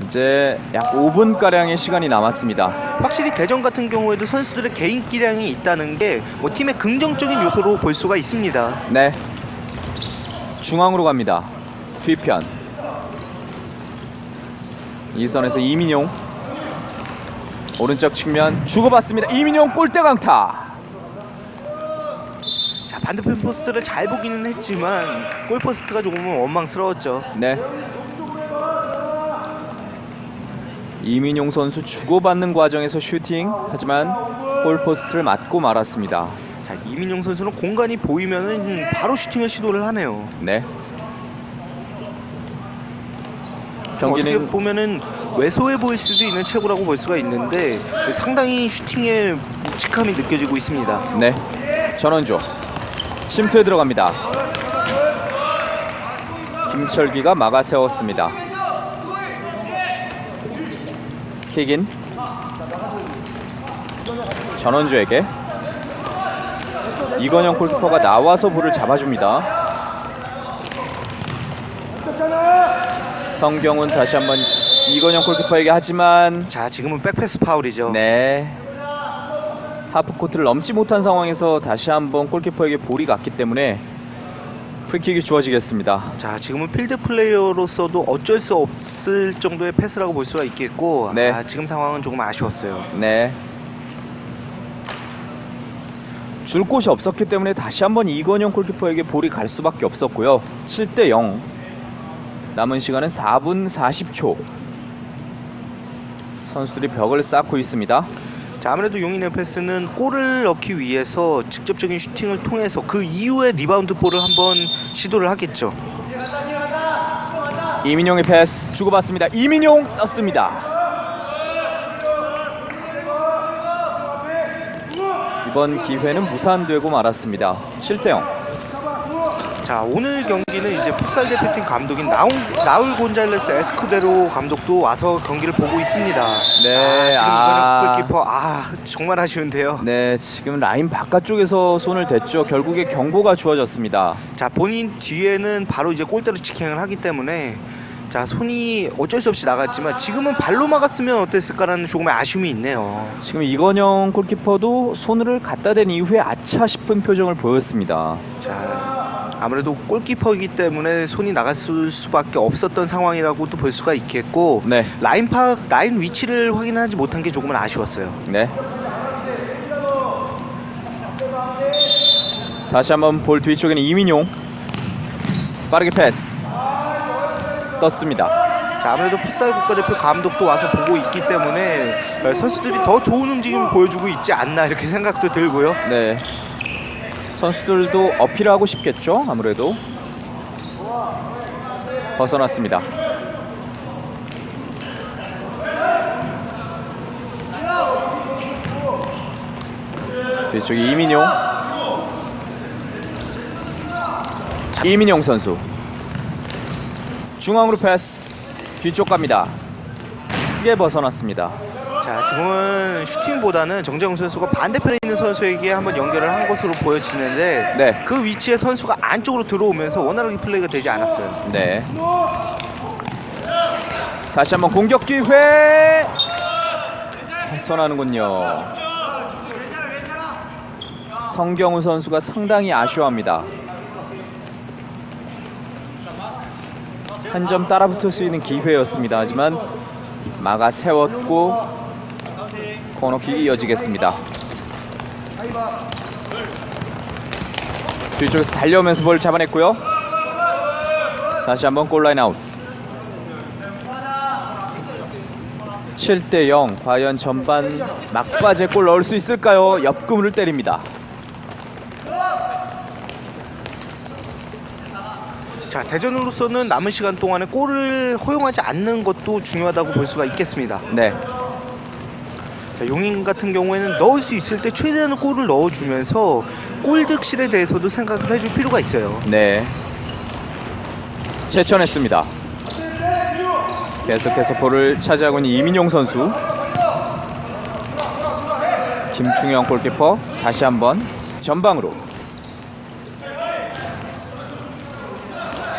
이제 약 5분가량의 시간이 남았습니다. 확실히 대전 같은 경우에도 선수들의 개인 기량이 있다는 게 뭐 팀의 긍정적인 요소로 볼 수가 있습니다. 네, 중앙으로 갑니다. 뒤편 이선에서 이민용, 오른쪽 측면 주고받습니다. 이민용 골대 강타. 자, 반대편 포스트를 잘 보기는 했지만 골 포스트가 조금은 원망스러웠죠. 네, 이민용 선수 주고받는 과정에서 슈팅, 하지만 골포스트를 맞고 말았습니다. 자, 이민용 선수는 공간이 보이면은 바로 슈팅을 시도를 하네요. 네, 어떻게 경기는 보면은 왜소해 보일 수도 있는 체구라고 볼 수가 있는데 상당히 슈팅의 묵직함이 느껴지고 있습니다. 네, 전원조 침투에 들어갑니다. 김철기가 막아 세웠습니다. 킥인 전원주에게 이건영 골키퍼가 나와서 볼을 잡아줍니다. 성경훈 다시 한번 이건영 골키퍼에게, 하지만 자, 지금은 백패스 파울이죠. 네, 하프코트를 넘지 못한 상황에서 다시 한번 골키퍼에게 볼이 갔기 때문에 프리킥이 주어지겠습니다. 자, 지금은 필드 플레이어로서도 어쩔 수 없을 정도의 패스라고 볼 수가 있겠고. 네. 지금 상황은 조금 아쉬웠어요. 네, 줄 곳이 없었기 때문에 다시 한번 이건영 골키퍼에게 볼이 갈 수밖에 없었고요. 7대0, 남은 시간은 4분 40초. 선수들이 벽을 쌓고 있습니다. 자, 아무래도 용인 FS는 골을 넣기 위해서 직접적인 슈팅을 통해서 그 이후에 리바운드 볼을 한번 시도를 하겠죠. 이민용의 패스 주고받습니다. 이민용 떴습니다. 이번 기회는 무산되고 말았습니다. 7대0. 자, 오늘 경기는 이제 풋살 대표팀 감독인 나울 곤잘레스 에스쿠데로 감독도 와서 경기를 보고 있습니다. 네, 지금 이거는 골키퍼 정말 아쉬운데요. 네, 지금 라인 바깥쪽에서 손을 댔죠. 결국에 경고가 주어졌습니다. 자, 본인 뒤에는 바로 이제 골대로 직행을 하기 때문에 자, 손이 어쩔 수 없이 나갔지만 지금은 발로 막았으면 어땠을까라는 조금의 아쉬움이 있네요. 지금 이건영 골키퍼도 손을 갖다 댄 이후에 아차 싶은 표정을 보였습니다. 자, 아무래도 골키퍼이기 때문에 손이 나갔을 수밖에 없었던 상황이라고도 볼 수가 있겠고. 네, 라인 위치를 확인하지 못한 게 조금은 아쉬웠어요. 네. 다시 한번 볼 뒤쪽에는 이민용, 빠르게 패스 떴습니다. 자, 아무래도 풋살 국가대표 감독도 와서 보고 있기 때문에 선수들이 더 좋은 움직임을 보여주고 있지 않나 이렇게 생각도 들고요. 네, 선수들도 어필하고 싶겠죠. 아무래도 벗어났습니다. 뒤쪽에 이민용 선수 중앙으로 패스, 뒤쪽 갑니다. 크게 벗어났습니다. 자, 지금은 슈팅보다는 정재영 선수가 반대편에 있는 선수에게 한번 연결을 한 것으로 보여지는데 네, 그 위치에 선수가 안쪽으로 들어오면서 원활하게 플레이가 되지 않았어요. 네. 다시 한번 공격 기회, 벗어나는군요. 성경훈 선수가 상당히 아쉬워합니다. 한 점 따라붙을 수 있는 기회였습니다. 하지만 막아 세웠고 코너킥이 이어지겠습니다. 뒤쪽에서 달려오면서 볼을 잡아냈고요. 다시 한번 골라인 아웃. 7대0. 과연 전반 막바지에 골 넣을 수 있을까요? 옆구무를 때립니다. 자, 대전으로서는 남은 시간 동안에 골을 허용하지 않는 것도 중요하다고 볼 수가 있겠습니다. 네. 자, 용인 같은 경우에는 넣을 수 있을 때 최대한 골을 넣어주면서 골 득실에 대해서도 생각을 해줄 필요가 있어요. 네. 제쳐냈습니다. 계속해서 볼을 차지하고 있는 이민용 선수. 김충영 골키퍼 다시 한번 전방으로.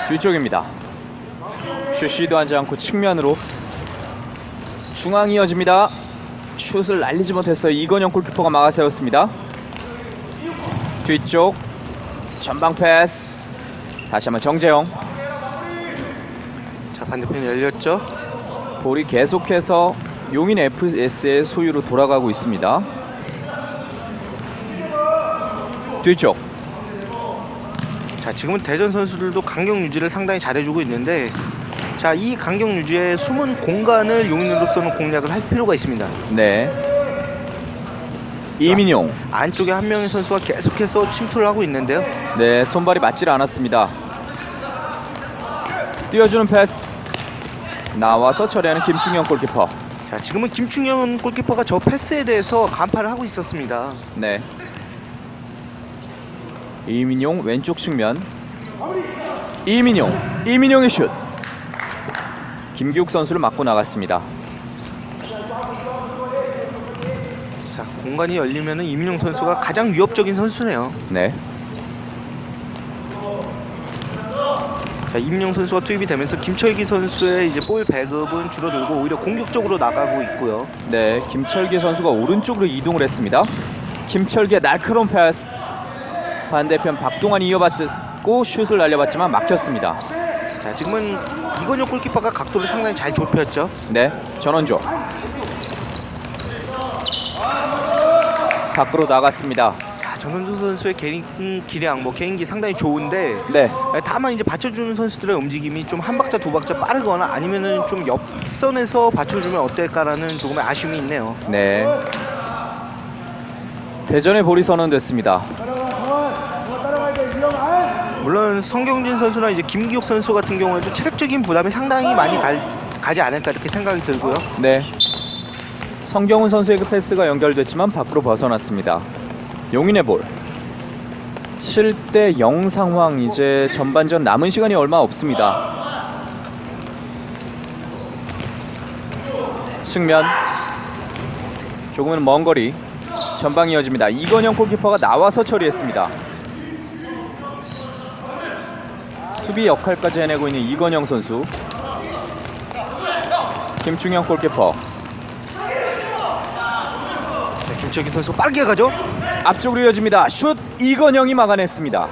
뒤쪽입니다. 슛 시도하지 않고 측면으로 중앙 이어집니다. 슛을 날리지 못했어요. 이건영 골키퍼가 막아세웠습니다. 뒤쪽 전방 패스. 다시 한번 정재영. 자, 반대편이 열렸죠. 볼이 계속해서 용인 FS의 소유로 돌아가고 있습니다. 뒤쪽. 자, 지금은 대전 선수들도 간격 유지를 상당히 잘해주고 있는데, 자, 이 간격 유지의 숨은 공간을 용인으로서는 공략을 할 필요가 있습니다. 네. 이민용. 안쪽에 한 명의 선수가 계속해서 침투를 하고 있는데요. 네, 손발이 맞질 않았습니다. 띄워주는 패스. 나와서 처리하는 김충영 골키퍼. 자, 지금은 김충현 골키퍼가 저 패스에 대해서 간파를 하고 있었습니다. 네. 이민용 왼쪽 측면. 이민용의 슛. 김기욱 선수를 맞고 나갔습니다. 자, 공간이 열리면은 이민용 선수가 가장 위협적인 선수네요. 네. 자, 이민용 선수가 투입이 되면서 김철기 선수의 이제 볼 배급은 줄어들고 오히려 공격적으로 나가고 있고요. 네, 김철기 선수가 오른쪽으로 이동을 했습니다. 김철기의 날카로운 패스. 반대편 박동환이 이어봤고 슛을 날려봤지만 막혔습니다. 자, 지금은 이건혁 골키퍼가 각도를 상당히 잘 좁혔죠. 네, 전원조. 밖으로 나갔습니다. 자, 전원조 선수의 개인 기량, 개인기 상당히 좋은데, 네, 다만 이제 받쳐주는 선수들의 움직임이 좀 한 박자 두 박자 빠르거나 아니면은 좀 옆선에서 받쳐주면 어떨까라는 조금의 아쉬움이 있네요. 네. 대전의 볼이 선언됐습니다. 물론 성경진 선수나 이제 김기욱 선수 같은 경우에도 체력적인 부담이 상당히 많이 가지 않을까 이렇게 생각이 들고요. 네. 성경훈 선수의 그 패스가 연결됐지만 밖으로 벗어났습니다. 용인의 볼. 7대0 상황. 이제 전반전 남은 시간이 얼마 없습니다. 측면. 조금은 먼 거리. 전방 이어집니다. 이건영 골키퍼가 나와서 처리했습니다. 수비 역할까지 해내고 있는 이건영 선수. 김충영 골키퍼. 자, 김철기 선수 빠르게 가죠. 앞쪽으로 이어집니다. 슛. 이건영이 막아냈습니다.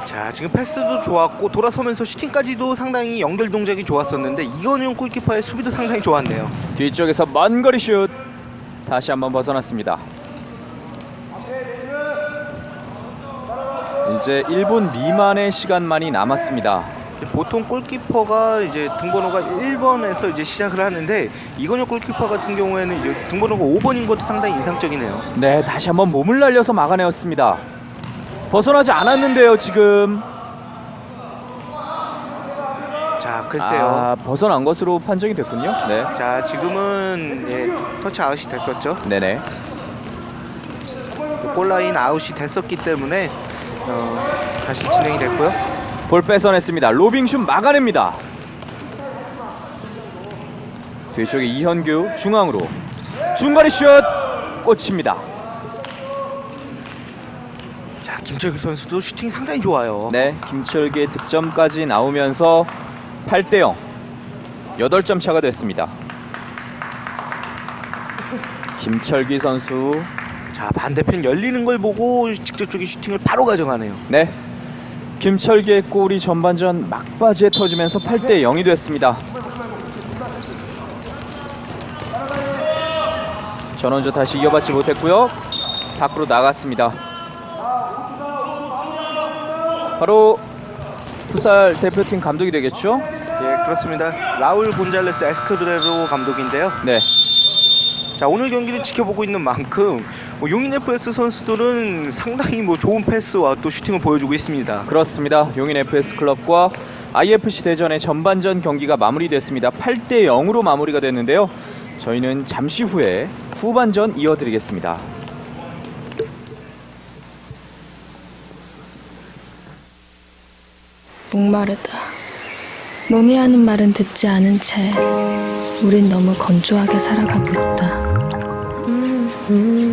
자, 지금 패스도 좋았고 돌아서면서 슈팅까지도 상당히 연결 동작이 좋았었는데 이건영 골키퍼의 수비도 상당히 좋았네요. 뒤쪽에서 먼 거리 슛. 다시 한번 벗어났습니다. 이제 1분 미만의 시간만이 남았습니다. 보통 골키퍼가 이제 등번호가 1번에서 이제 시작을 하는데 이건혁 골키퍼 같은 경우에는 이제 등번호가 5번인 것도 상당히 인상적이네요. 네, 다시 한번 몸을 날려서 막아내었습니다. 벗어나지 않았는데요, 지금. 자, 글쎄요. 벗어난 것으로 판정이 됐군요. 네. 자, 지금은 터치 아웃이 됐었죠. 네네. 골라인 아웃이 됐었기 때문에 다시 진행이 됐고요. 볼 뺏어냈습니다. 로빙슛 막아냅니다. 뒤쪽에 이현규 중앙으로 중거리 슛 꽂힙니다. 자, 김철기 선수도 슈팅 상당히 좋아요. 네, 김철기의 득점까지 나오면서 8대0 8점 차가 됐습니다. 김철기 선수. 자, 반대편 열리는 걸 보고 직접적인 슈팅을 바로 가져가네요. 네, 김철기의 골이 전반전 막바지에 터지면서 8대0이 됐습니다. 전원조 다시 이어받지 못했고요. 밖으로 나갔습니다. 바로 풋살 대표팀 감독이 되겠죠? 예, 그렇습니다. 라울 곤잘레스 에스크레로 감독인데요. 네. 자, 오늘 경기를 지켜보고 있는 만큼 용인 FS 선수들은 상당히 좋은 패스와 또 슈팅을 보여주고 있습니다. 그렇습니다. 용인 FS 클럽과 IFC 대전의 전반전 경기가 마무리됐습니다. 8대 0으로 마무리가 됐는데요. 저희는 잠시 후에 후반전 이어드리겠습니다. 목마르다. 몸이 하는 말은 듣지 않은 채 우린 너무 건조하게 살아가고 있다.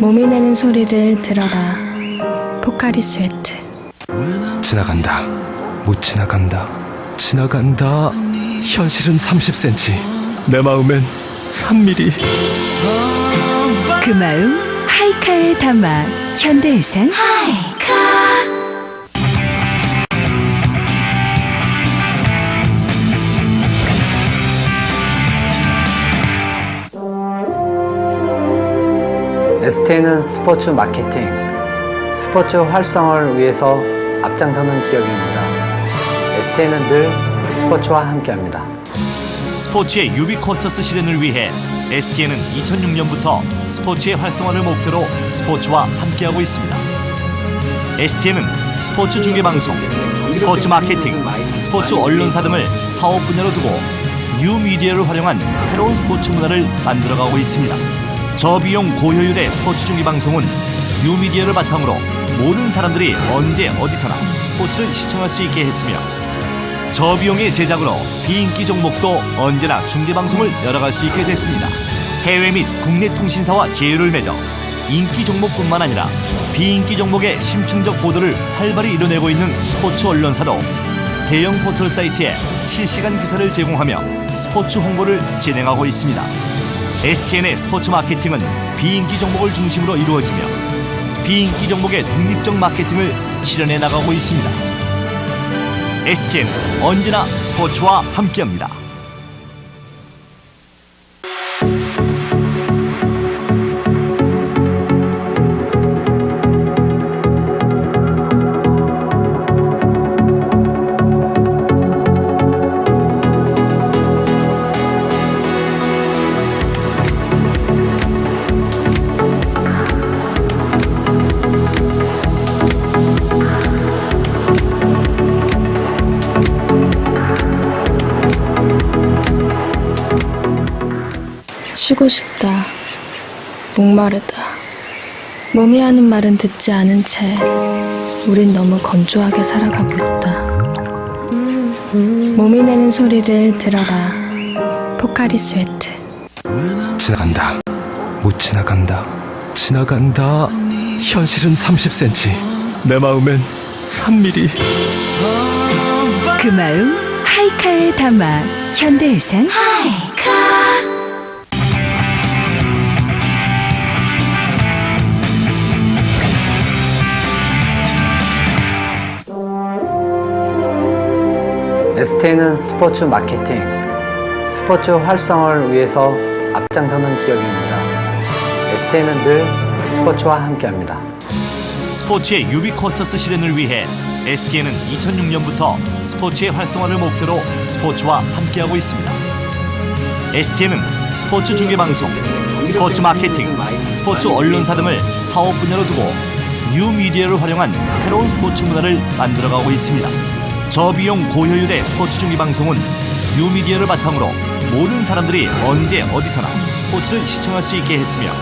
몸이 내는 소리를 들어라. 포카리 스웨트. 지나간다. 못 지나간다. 지나간다. 현실은 30cm. 내 마음엔 3mm. 그 마음 하이카에 담아. 현대해상 ST는 스포츠 마케팅, 스포츠 활성화를 위해서 앞장서는 지역입니다. ST는 늘 스포츠와 함께합니다. 스포츠의 유비쿼터스 실현을 위해 STN은 2006년부터 스포츠의 활성화를 목표로 스포츠와 함께하고 있습니다. STN은 스포츠 중계방송, 스포츠 마케팅, 스포츠 언론사 등을 사업 분야로 두고 뉴미디어를 활용한 새로운 스포츠 문화를 만들어가고 있습니다. 저비용 고효율의 스포츠 중계방송은 뉴미디어를 바탕으로 모든 사람들이 언제 어디서나 스포츠를 시청할 수 있게 했으며, 저비용의 제작으로 비인기 종목도 언제나 중계방송을 열어갈 수 있게 됐습니다. 해외 및 국내 통신사와 제휴를 맺어 인기 종목뿐만 아니라 비인기 종목의 심층적 보도를 활발히 이뤄내고 있는 스포츠 언론사도 대형 포털 사이트에 실시간 기사를 제공하며 스포츠 홍보를 진행하고 있습니다. STN의 스포츠 마케팅은 비인기 종목을 중심으로 이루어지며 비인기 종목의 독립적 마케팅을 실현해 나가고 있습니다. STN 언제나 스포츠와 함께합니다. 쉬고 싶다. 목마르다. 몸이 하는 말은 듣지 않은 채 우린 너무 건조하게 살아가고 있다. 몸이 내는 소리를 들어라. 포카리 스웨트. 지나간다. 못 지나간다. 지나간다. 현실은 30cm. 내 마음엔 3mm. 그 마음 하이카에 담아. 현대해상 ST는 스포츠 마케팅, 스포츠 활성화를 위해서 앞장서는 지역입니다. ST는 늘 스포츠와 함께합니다. 스포츠의 유비쿼터스 실현을 위해 STN은 2006년부터 스포츠의 활성화를 목표로 스포츠와 함께하고 있습니다. STN은 스포츠 중계방송, 스포츠 마케팅, 스포츠 언론사 등을 사업 분야로 두고 뉴미디어를 활용한 새로운 스포츠 문화를 만들어가고 있습니다. 저비용 고효율의 스포츠 중계방송은 뉴미디어를 바탕으로 모든 사람들이 언제 어디서나 스포츠를 시청할 수 있게 했으며,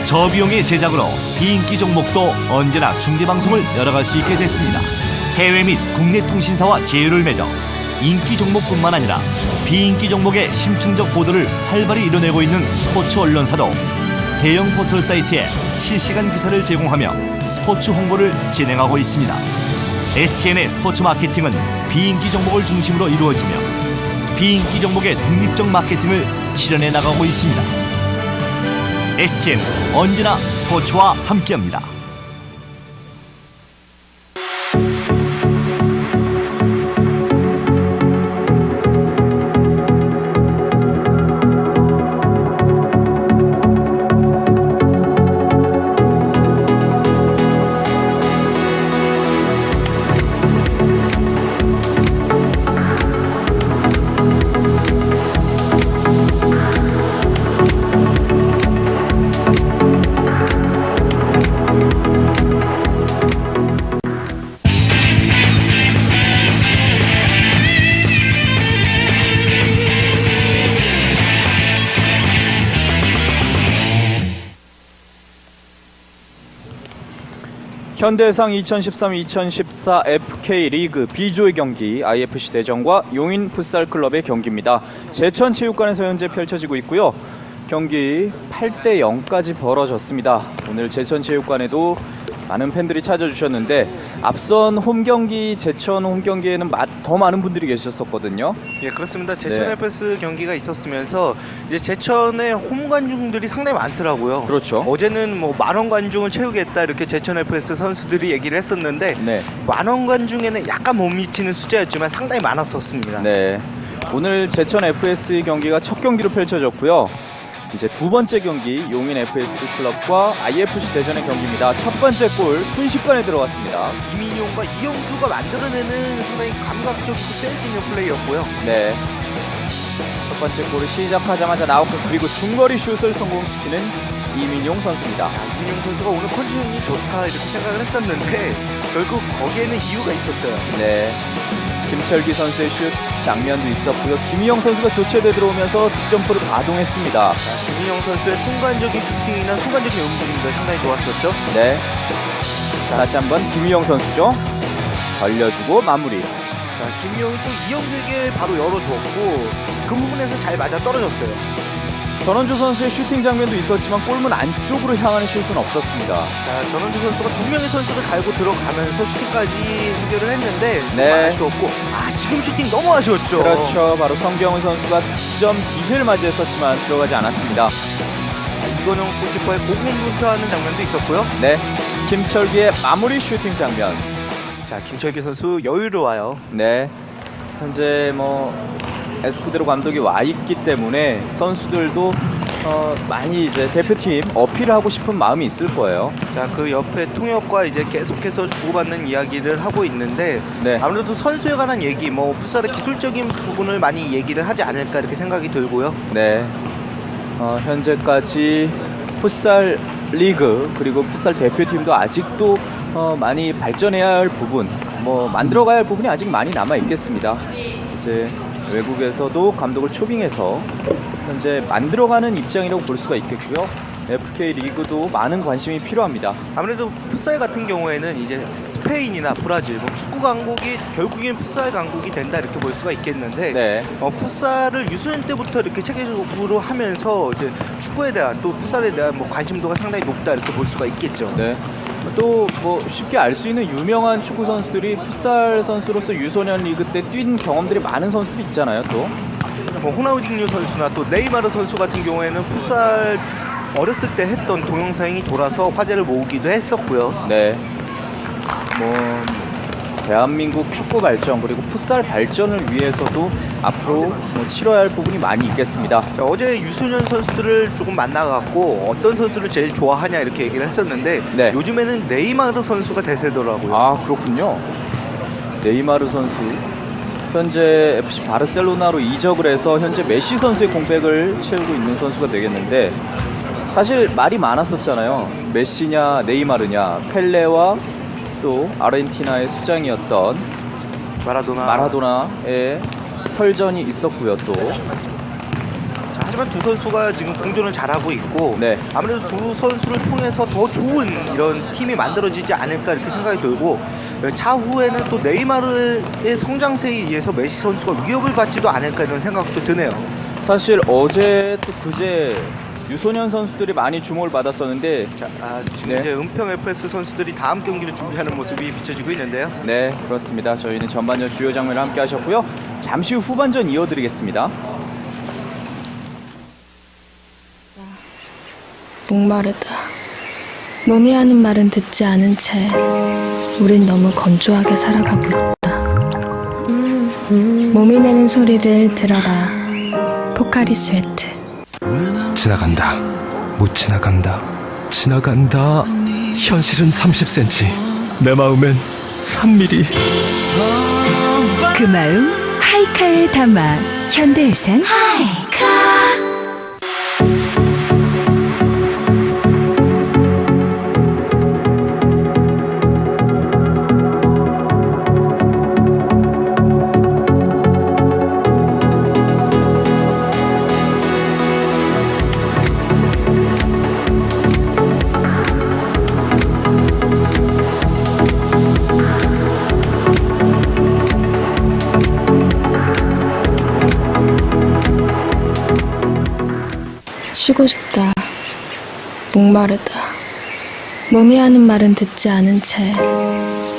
저비용의 제작으로 비인기 종목도 언제나 중계방송을 열어갈 수 있게 됐습니다. 해외 및 국내 통신사와 제휴를 맺어 인기 종목뿐만 아니라 비인기 종목의 심층적 보도를 활발히 이뤄내고 있는 스포츠 언론사도 대형 포털 사이트에 실시간 기사를 제공하며 스포츠 홍보를 진행하고 있습니다. STN의 스포츠 마케팅은 비인기 종목을 중심으로 이루어지며 비인기 종목의 독립적 마케팅을 실현해 나가고 있습니다. STN 언제나 스포츠와 함께합니다. 현대해상 2013-2014 FK 리그 B조의 경기 IFC 대전과 용인 풋살클럽의 경기입니다. 제천체육관에서 현재 펼쳐지고 있고요. 경기 8대 0까지 벌어졌습니다. 오늘 제천체육관에도 많은 팬들이 찾아주셨는데 앞선 홈경기 제천 홈경기에는 더 많은 분들이 계셨었거든요. 예, 그렇습니다. 제천 네. FS 경기가 있었으면서 이제 제천의 홈 관중들이 상당히 많더라고요. 그렇죠. 어제는 뭐 10,000 관중을 채우겠다 이렇게 제천 FS 선수들이 얘기를 했었는데 네. 10,000 관중에는 약간 못 미치는 숫자였지만 상당히 많았었습니다. 네. 오늘 제천 FS 경기가 첫 경기로 펼쳐졌고요. 이제 두 번째 경기 용인 FS 클럽과 IFC 대전의 경기입니다. 첫 번째 골 순식간에 들어갔습니다. 이민용과 이영규가 만들어내는 상당히 감각적이고 센스 있는 플레이였고요. 네. 첫 번째 골을 시작하자마자 나왔고 그리고 중거리 슛을 성공시키는 이민용 선수입니다. 이민용 선수가 오늘 컨디션이 좋다 이렇게 생각을 했었는데 결국 거기에는 이유가 있었어요. 네. 김철기 선수의 슛 장면도 있었고요. 김희영 선수가 교체돼 들어오면서 득점포를 가동했습니다. 김민용 선수의 순간적인 슈팅이나 순간적인 움직임도 상당히 좋았었죠. 네. 다시 한번 김희영 선수죠. 벌려주고 마무리. 자, 김민용이 또 이영규에게 바로 열어줬고 그 부분에서 잘 맞아 떨어졌어요. 전원주 선수의 슈팅 장면도 있었지만 골문 안쪽으로 향하는 슛은 없었습니다. 자, 전원주 선수가 두 명의 선수를 갈고 들어가면서 슈팅까지 해결을 했는데 좀 네. 아쉬웠고 지금 슈팅 너무 아쉬웠죠. 그렇죠. 바로 성경훈 선수가 득점 기회를 맞이했었지만 들어가지 않았습니다. 이건영 골키퍼의 고군분투하는 장면도 있었고요. 네. 김철기의 마무리 슈팅 장면. 자, 김철기 선수 여유로워요. 네. 현재 에스쿠데로 감독이 와 있기 때문에 선수들도 많이 이제 대표팀 어필을 하고 싶은 마음이 있을 거예요. 자, 그 옆에 통역과 이제 계속해서 주고받는 이야기를 하고 있는데 네. 아무래도 선수에 관한 얘기, 풋살의 기술적인 부분을 많이 얘기를 하지 않을까 이렇게 생각이 들고요. 네. 현재까지 풋살 리그 그리고 풋살 대표팀도 아직도 많이 발전해야 할 부분, 만들어가야 할 부분이 아직 많이 남아 있겠습니다. 이제 외국에서도 감독을 초빙해서 현재 만들어가는 입장이라고 볼 수가 있겠고요. FK 리그도 많은 관심이 필요합니다. 아무래도 풋살 같은 경우에는 이제 스페인이나 브라질, 축구 강국이 결국엔 풋살 강국이 된다 이렇게 볼 수가 있겠는데 네. 풋살을 유소년 때부터 이렇게 체계적으로 하면서 이제 축구에 대한 또 풋살에 대한 관심도가 상당히 높다 이렇게 볼 수가 있겠죠. 네. 또 쉽게 알 수 있는 유명한 축구 선수들이 풋살 선수로서 유소년 리그 때 뛴 경험들이 많은 선수들이 있잖아요. 또 호나우딩요 선수나 또 네이마르 선수 같은 경우에는 풋살 어렸을 때 했던 동영상이 돌아서 화제를 모으기도 했었고요. 네. 대한민국 축구 발전 그리고 풋살 발전을 위해서도 앞으로 치러야 할 부분이 많이 있겠습니다. 자, 어제 유소년 선수들을 조금 만나갖고 어떤 선수를 제일 좋아하냐 이렇게 얘기를 했었는데 네. 요즘에는 네이마르 선수가 대세더라고요. 아, 그렇군요. 네이마르 선수 현재 FC 바르셀로나로 이적을 해서 현재 메시 선수의 공백을 채우고 있는 선수가 되겠는데 사실 말이 많았었잖아요. 메시냐 네이마르냐, 펠레와 또 아르헨티나의 수장이었던 마라도나의 설전이 있었고요. 또 자, 하지만 두 선수가 지금 공존을 잘하고 있고 네. 아무래도 두 선수를 통해서 더 좋은 이런 팀이 만들어지지 않을까 이렇게 생각이 들고 차후에는 또 네이마르의 성장세에 의해서 메시 선수가 위협을 받지도 않을까 이런 생각도 드네요. 사실 어제 또 그제 유소년 선수들이 많이 주목을 받았었는데 지금 네. 이제 은평 FS 선수들이 다음 경기를 준비하는 모습이 비춰지고 있는데요. 네, 그렇습니다. 저희는 전반전 주요 장면을 함께 하셨고요. 잠시 후 후반전 이어드리겠습니다. 목마르다. 논의하는 말은 듣지 않은 채 우린 너무 건조하게 살아가고 있다. 몸이 내는 소리를 들어라. 포카리 스웨트. 지나간다. 못 지나간다. 지나간다. 현실은 30cm. 내 마음엔 3mm. 그 마음 하이카에 담아 현대해상 쉬고 싶다. 목마르다. 몸이 하는 말은 듣지 않은 채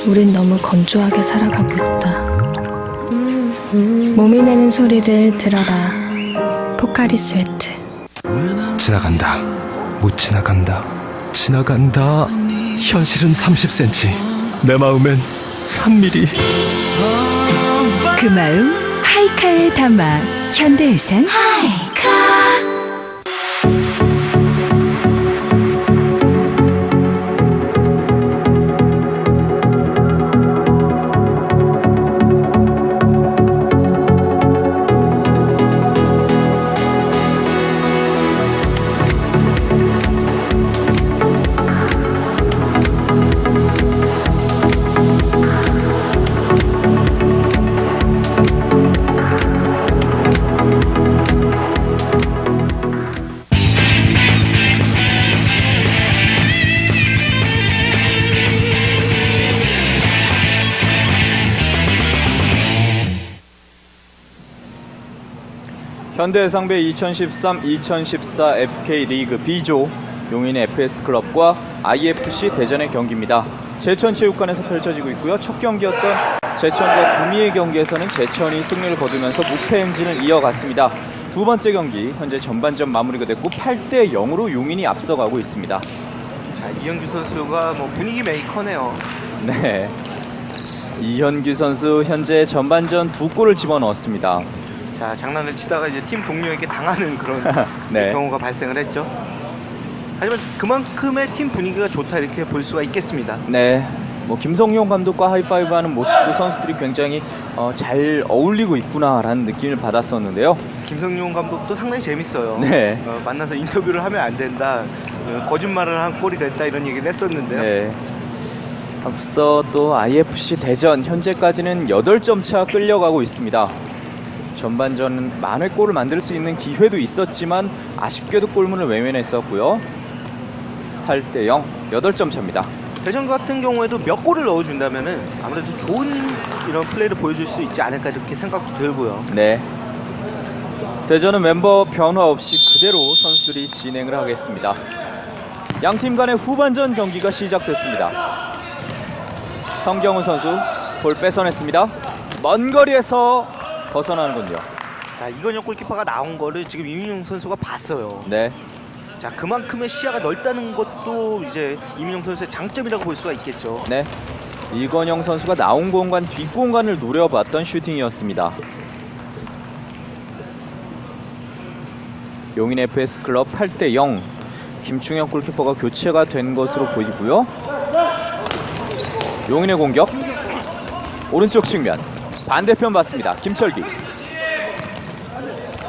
우린 너무 건조하게 살아가고 있다. 몸이 내는 소리를 들어라. 포카리 스웨트. 지나간다. 못 지나간다. 지나간다. 현실은 30cm. 내 마음엔 3mm. 그 마음 하이카에 담아 현대해상 현대해상배 2013-2014 FK 리그 B조 용인 FS클럽과 IFC 대전의 경기입니다. 제천체육관에서 펼쳐지고 있고요. 첫 경기였던 제천과 구미의 경기에서는 제천이 승리를 거두면서 무패 행진을 이어갔습니다. 두 번째 경기 현재 전반전 마무리가 됐고 8대 0으로 용인이 앞서가고 있습니다. 자, 이현규 선수가 뭐 분위기 메이커네요. 네, 이현규 선수 현재 전반전 2골을 집어넣었습니다. 자, 장난을 치다가 이제 팀 동료에게 당하는 그런 네. 경우가 발생을 했죠. 하지만 그만큼의 팀 분위기가 좋다 이렇게 볼 수가 있겠습니다. 네, 뭐 김성용 감독과 하이파이브하는 모습도 선수들이 굉장히 잘 어울리고 있구나라는 느낌을 받았었는데요. 김성용 감독도 상당히 재밌어요. 네. 만나서 인터뷰를 하면 안 된다. 거짓말을 한 꼴이 됐다 이런 얘기를 했었는데요. 네. 앞서 또 IFC 대전 현재까지는 8점 차 끌려가고 있습니다. 전반전 만회 골을 만들 수 있는 기회도 있었지만 아쉽게도 골문을 외면했었고요. 8대 0, 8점 차입니다. 대전 같은 경우에도 몇 골을 넣어준다면은 아무래도 좋은 이런 플레이를 보여줄 수 있지 않을까 이렇게 생각도 들고요. 네. 대전은 멤버 변화 없이 그대로 선수들이 진행을 하겠습니다. 양팀 간의 후반전 경기가 시작됐습니다. 성경훈 선수 볼 뺏어냈습니다. 먼 거리에서 벗어나는군요. 자, 이건혁 골키퍼가 나온 거를 지금 이민용 선수가 봤어요. 네. 자, 그만큼의 시야가 넓다는 것도 이제 이민용 선수의 장점이라고 볼 수가 있겠죠. 네. 이건영 선수가 나온 공간 뒷공간을 노려봤던 슈팅이었습니다. 용인 FS클럽 8대 0. 김충현 골키퍼가 교체가 된 것으로 보이고요. 용인의 공격. 오른쪽 측면. 반대편 봤습니다. 김철기.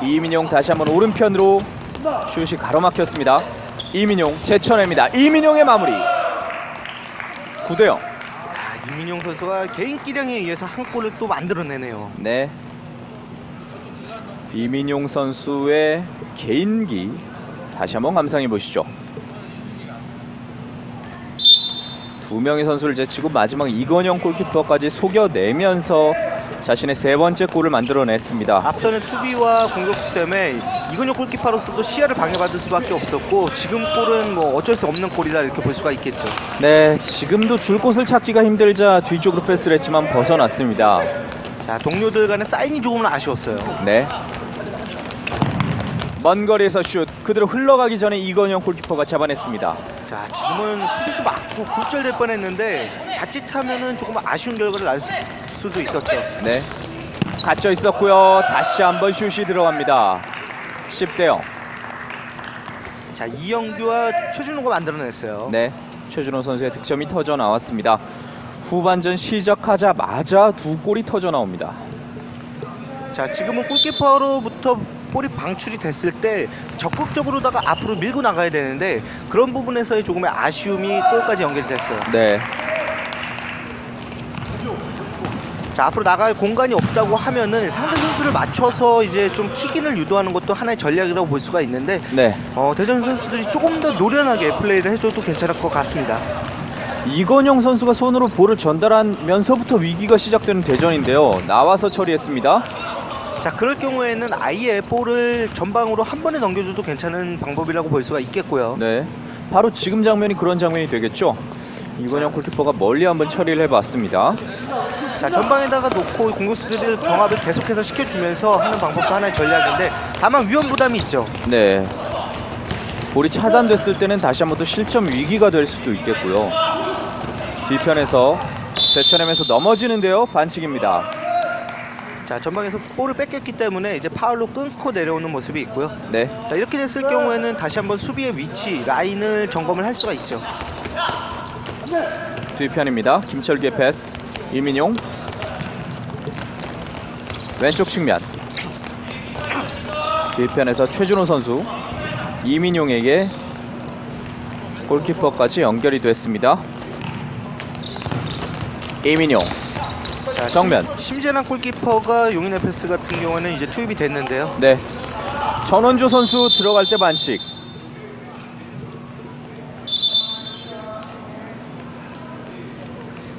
이민용 다시 한번 오른편으로 슛이 가로막혔습니다. 이민용 제쳐냅니다. 이민용의 마무리. 9대 0. 이민용 선수가 개인 기량에 의해서 한 골을 또 만들어내네요. 네. 이민용 선수의 개인기 다시 한번 감상해 보시죠. 두 명의 선수를 제치고 마지막 이건영 골키퍼까지 속여내면서 자신의 세 번째 골을 만들어냈습니다. 앞서는 수비와 공격수 때문에 이건혁 골키퍼로서도 시야를 방해받을 수밖에 없었고 지금 골은 뭐 어쩔 수 없는 골이다 이렇게 볼 수가 있겠죠. 네, 지금도 줄 곳을 찾기가 힘들자 뒤쪽으로 패스를 했지만 벗어났습니다. 자, 동료들 간의 사인이 조금은 아쉬웠어요. 네. 먼 거리에서 슛 그대로 흘러가기 전에 이건영 골키퍼가 잡아냈습니다. 자, 지금은 수비수 맞고 굴절될 뻔했는데 자칫하면은 조금 아쉬운 결과를 날 수도 있었죠. 네. 갇혀 있었고요. 다시 한번 슛이 들어갑니다. 10대 0. 자, 이영규와 최준호가 만들어냈어요. 네. 최준호 선수의 득점이 터져 나왔습니다. 후반전 시작하자마자 두 골이 터져 나옵니다. 자, 지금은 골키퍼로부터 볼이 방출이 됐을 때 적극적으로다가 앞으로 밀고 나가야 되는데 그런 부분에서의 조금의 아쉬움이 골까지 연결됐어요. 네. 자, 앞으로 나갈 공간이 없다고 하면은 상대 선수를 맞춰서 이제 좀 킥인을 유도하는 것도 하나의 전략이라고 볼 수가 있는데 네. 대전 선수들이 조금 더 노련하게 플레이를 해줘도 괜찮을 것 같습니다. 이건영 선수가 손으로 볼을 전달하면서부터 위기가 시작되는 대전인데요. 나와서 처리했습니다. 자, 그럴 경우에는 아예 볼을 전방으로 한 번에 넘겨줘도 괜찮은 방법이라고 볼 수가 있겠고요. 네, 바로 지금 장면이 그런 장면이 되겠죠. 이건영 골키퍼가 멀리 한번 처리를 해봤습니다. 자, 전방에다가 놓고 공격수들을 경합을 계속해서 시켜주면서 하는 방법도 하나의 전략인데 다만 위험 부담이 있죠. 네, 볼이 차단됐을 때는 다시 한번 또 실점 위기가 될 수도 있겠고요. 뒤편에서 제쳐내면서 넘어지는데요. 반칙입니다. 자, 전방에서 볼을 뺏겼기 때문에 이제 파울로 끊고 내려오는 모습이 있고요. 네, 자, 이렇게 됐을 경우에는 다시 한번 수비의 위치, 라인을 점검을 할 수가 있죠. 뒤편입니다. 김철기의 패스. 이민용 왼쪽 측면. 뒤편에서 최준호 선수 이민용에게 골키퍼까지 연결이 됐습니다. 이민용 자, 정면. 심재남 골키퍼가 용인 FS 같은 경우에는 이제 투입이 됐는데요. 네, 전원조 선수 들어갈 때 반칙.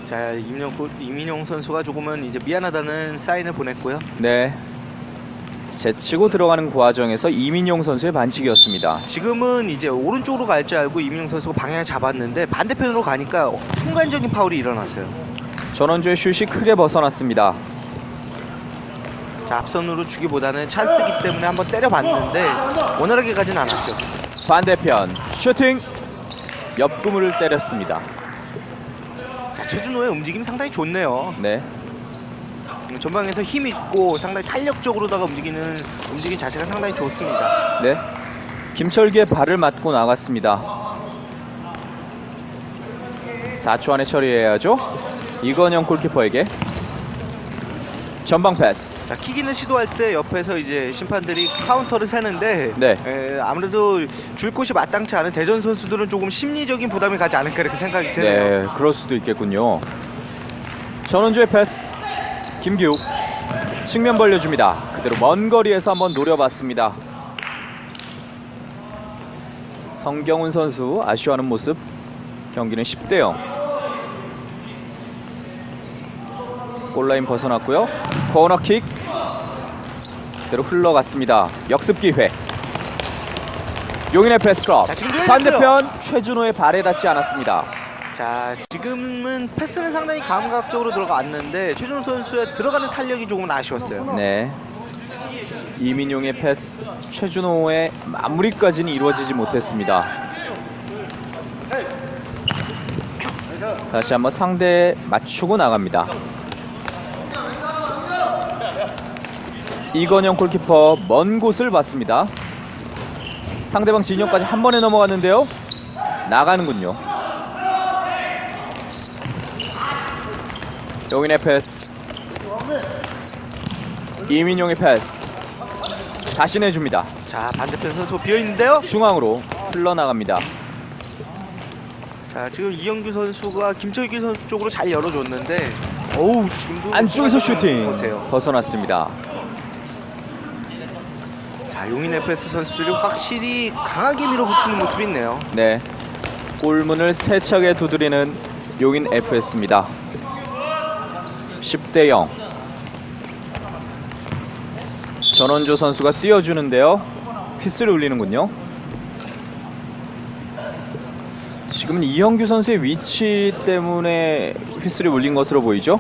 자, 이민용 선수가 조금은 이제 미안하다는 사인을 보냈고요. 네, 제치고 들어가는 과정에서 이민용 선수의 반칙이었습니다. 지금은 이제 오른쪽으로 갈 줄 알고 이민용 선수가 방향을 잡았는데 반대편으로 가니까 순간적인 파울이 일어났어요. 전원조의 슛이 크게 벗어났습니다. 자, 앞선으로 주기보다는 찬스기 때문에 한번 때려봤는데 원활하게 가진 않았죠. 반대편 슈팅 옆구무를 때렸습니다. 자, 최준호의 움직임 상당히 좋네요. 네, 전방에서 힘 있고 상당히 탄력적으로다가 움직임 자체가 상당히 좋습니다. 네, 김철기의 발을 맞고 나갔습니다. 4초 안에 처리해야죠. 이건영 골키퍼에게 전방 패스. 자, 킥인을 시도할 때 옆에서 이제 심판들이 카운터를 세는데 네. 아무래도 줄 곳이 마땅치 않은 대전 선수들은 조금 심리적인 부담이 가지 않을까 이렇게 생각이 드네요. 네, 그럴 수도 있겠군요. 전원주의 패스. 김기욱 측면 벌려줍니다. 그대로 먼 거리에서 한번 노려봤습니다. 성경훈 선수 아쉬워하는 모습. 경기는 10대0. 골라인 벗어났고요. 코너킥 그대로 흘러갔습니다. 역습 기회. 용인의 패스크럽. 자, 지금 반대편 최준호의 발에 닿지 않았습니다. 자, 지금은 패스는 상당히 감각적으로 들어갔는데 최준호 선수의 들어가는 탄력이 조금 아쉬웠어요. 네, 이민용의 패스, 최준호의 마무리까지는 이루어지지 못했습니다. 다시 한번 상대 맞추고 나갑니다. 이건영 골키퍼 먼 곳을 봤습니다. 상대방 진영까지 한 번에 넘어갔는데요. 나가는군요. 용인의 패스. 이민용의 패스. 다시 내줍니다. 자, 반대편 선수 비어있는데요. 중앙으로 흘러나갑니다. 자, 지금 이영규 선수가 김철기 선수 쪽으로 잘 열어줬는데 어우, 지금도 안쪽에서 슈팅 보세요. 벗어났습니다. 자, 용인 FS 선수들이 확실히 강하게 밀어붙이는 모습이 있네요. 네, 골문을 세차게 두드리는 용인 FS입니다. 10대0. 전원조 선수가 띄워주는데요. 휘슬을 울리는군요. 지금은 이형규 선수의 위치 때문에 휘슬이 울린 것으로 보이죠?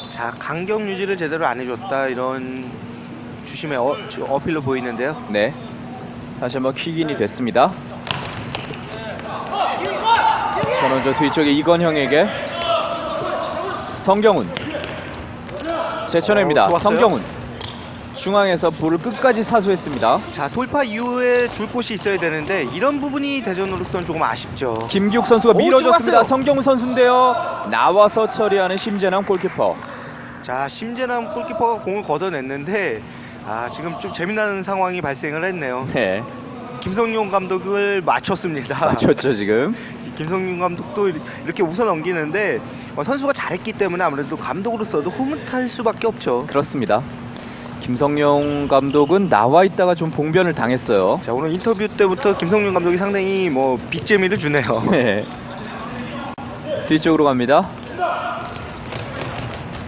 자, 간격 유지를 제대로 안 해줬다 이런 주심의 어필로 보이는데요. 네, 다시 한번 킥인이 됐습니다. 전원조 뒤쪽에 이건형에게 성경훈 제쳐냅니다. 좋았어요. 성경훈 중앙에서 볼을 끝까지 사수했습니다. 자, 돌파 이후에 줄 곳이 있어야 되는데 이런 부분이 대전으로서는 조금 아쉽죠. 김기욱 선수가 밀어줬습니다. 좋았어요. 성경훈 선수인데요. 나와서 처리하는 심재남 골키퍼. 자, 심재남 골키퍼가 공을 걷어냈는데 지금 좀 재미나는 상황이 발생을 했네요. 네, 김성용 감독을 맞췄습니다. 맞췄죠 지금. 김성용 감독도 이렇게 웃어 넘기는데 선수가 잘했기 때문에 아무래도 감독으로서도 흐뭇할 수밖에 없죠. 그렇습니다. 김성용 감독은 나와 있다가 좀 봉변을 당했어요. 자, 오늘 인터뷰 때부터 김성용 감독이 상당히 빅재미를 주네요. 네. 뒤쪽으로 갑니다.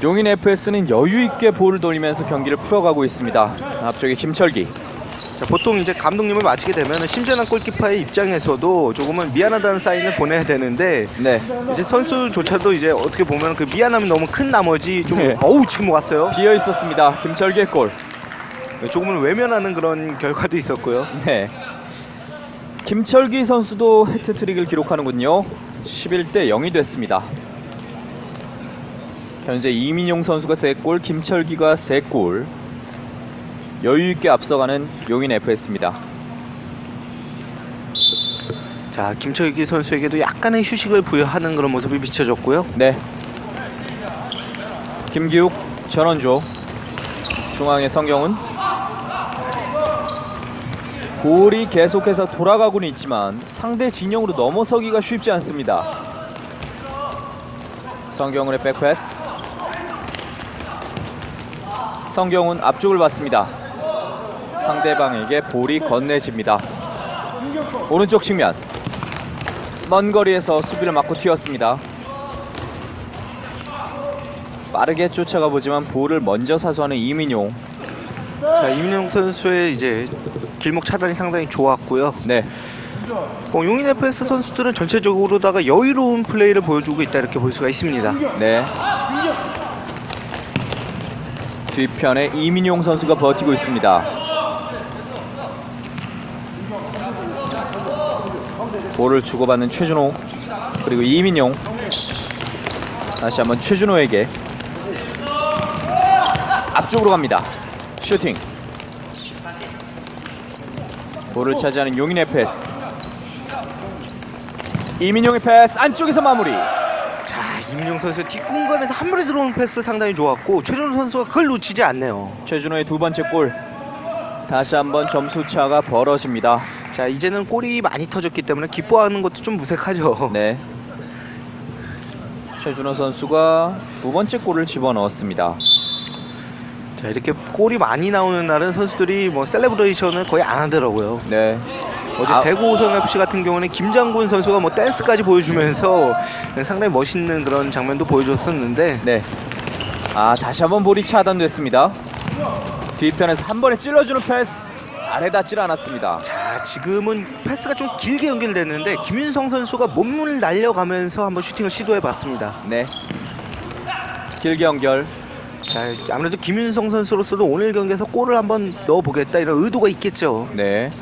용인 FS는 여유 있게 볼을 돌리면서 경기를 풀어가고 있습니다. 앞쪽에 김철기. 자, 보통 이제 감독님을 마치게 되면 심재남 골키퍼의 입장에서도 조금은 미안하다는 사인을 보내야 되는데 네. 이제 선수조차도 이제 어떻게 보면 그 미안함이 너무 큰 나머지 좀 네. 어우 지금 왔어요. 비어 있었습니다. 김철기의 골. 조금은 외면하는 그런 결과도 있었고요. 네. 김철기 선수도 해트트릭을 기록하는군요. 11대 0이 됐습니다. 현재 이민용 선수가 3골, 김철기가 3골. 여유있게 앞서가는 용인 FS입니다. 자, 김철기 선수에게도 약간의 휴식을 부여하는 그런 모습이 비춰졌고요. 네. 김기욱, 전원조. 중앙에 성경훈. 볼이 계속해서 돌아가고는 있지만 상대 진영으로 넘어서기가 쉽지 않습니다. 성경훈의 백패스. 성경훈 앞쪽을 봤습니다. 상대방에게 볼이 건네집니다. 오른쪽 측면. 먼 거리에서 수비를 막고 튀었습니다. 빠르게 쫓아가 보지만 볼을 먼저 사수하는 이민용. 자, 이민용 선수의 이제 길목 차단이 상당히 좋았고요. 네. 용인 FS 선수들은 전체적으로다가 여유로운 플레이를 보여주고 있다 이렇게 볼 수가 있습니다. 네. 뒤편에 이민용 선수가 버티고 있습니다. 볼을 주고받는 최준호 그리고 이민용. 다시 한번 최준호에게 앞쪽으로 갑니다. 슈팅. 볼을 차지하는 용인 FS. 이민용의 패스 안쪽에서 마무리. 자, 이민용 선수 뒷공간에서 한 번에 들어오는 패스 상당히 좋았고 최준호 선수가 그걸 놓치지 않네요. 최준호의 두 번째 골. 다시 한번 점수차가 벌어집니다. 자, 이제는 골이 많이 터졌기 때문에 기뻐하는 것도 좀 무색하죠. 네. 최준호 선수가 두 번째 골을 집어넣었습니다. 자, 이렇게 골이 많이 나오는 날은 선수들이 뭐 셀레브레이션을 거의 안 하더라고요. 네. 어제 대구 오성 FC 같은 경우는 김장군 선수가 뭐 댄스까지 보여주면서 상당히 멋있는 그런 장면도 보여줬었는데 네. 다시 한번 볼이 차단됐습니다. 뒤편에서 한 번에 찔러주는 패스. 아래 닿질 않았습니다. 자, 지금은 패스가 좀 길게 연결됐는데 김윤성 선수가 몸을 날려가면서 한번 슈팅을 시도해봤습니다. 네. 길게 연결. 자, 아무래도 김윤성 선수로서도 오늘 경기에서 골을 한번 넣어보겠다 이런 의도가 있겠죠. 네.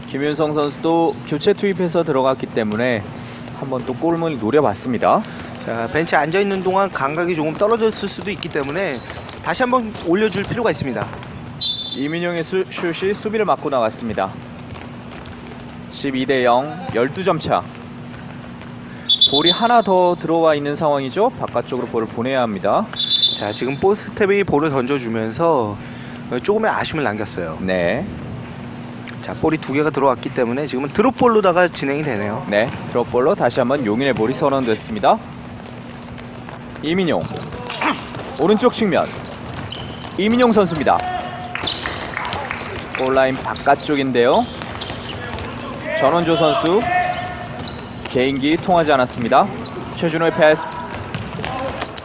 김윤성 선수도 교체 투입해서 들어갔기 때문에 한번 또 골문을 노려봤습니다. 자, 벤치에 앉아있는 동안 감각이 조금 떨어졌을 수도 있기 때문에 다시 한번 올려줄 필요가 있습니다. 이민용의 슛이 수비를 막고 나갔습니다. 12대 0, 12점 차. 볼이 하나 더 들어와 있는 상황이죠. 바깥쪽으로 볼을 보내야 합니다. 자, 지금 포스텝이 볼을 던져주면서 조금의 아쉬움을 남겼어요. 네. 자, 볼이 두 개가 들어왔기 때문에 지금은 드롭볼로다가 진행이 되네요. 네. 드롭볼로 다시 한번 용인의 볼이 선언됐습니다. 이민용. 오른쪽 측면. 이민용 선수입니다. 골라인 바깥쪽인데요. 전원조 선수. 개인기 통하지 않았습니다. 최준호의 패스.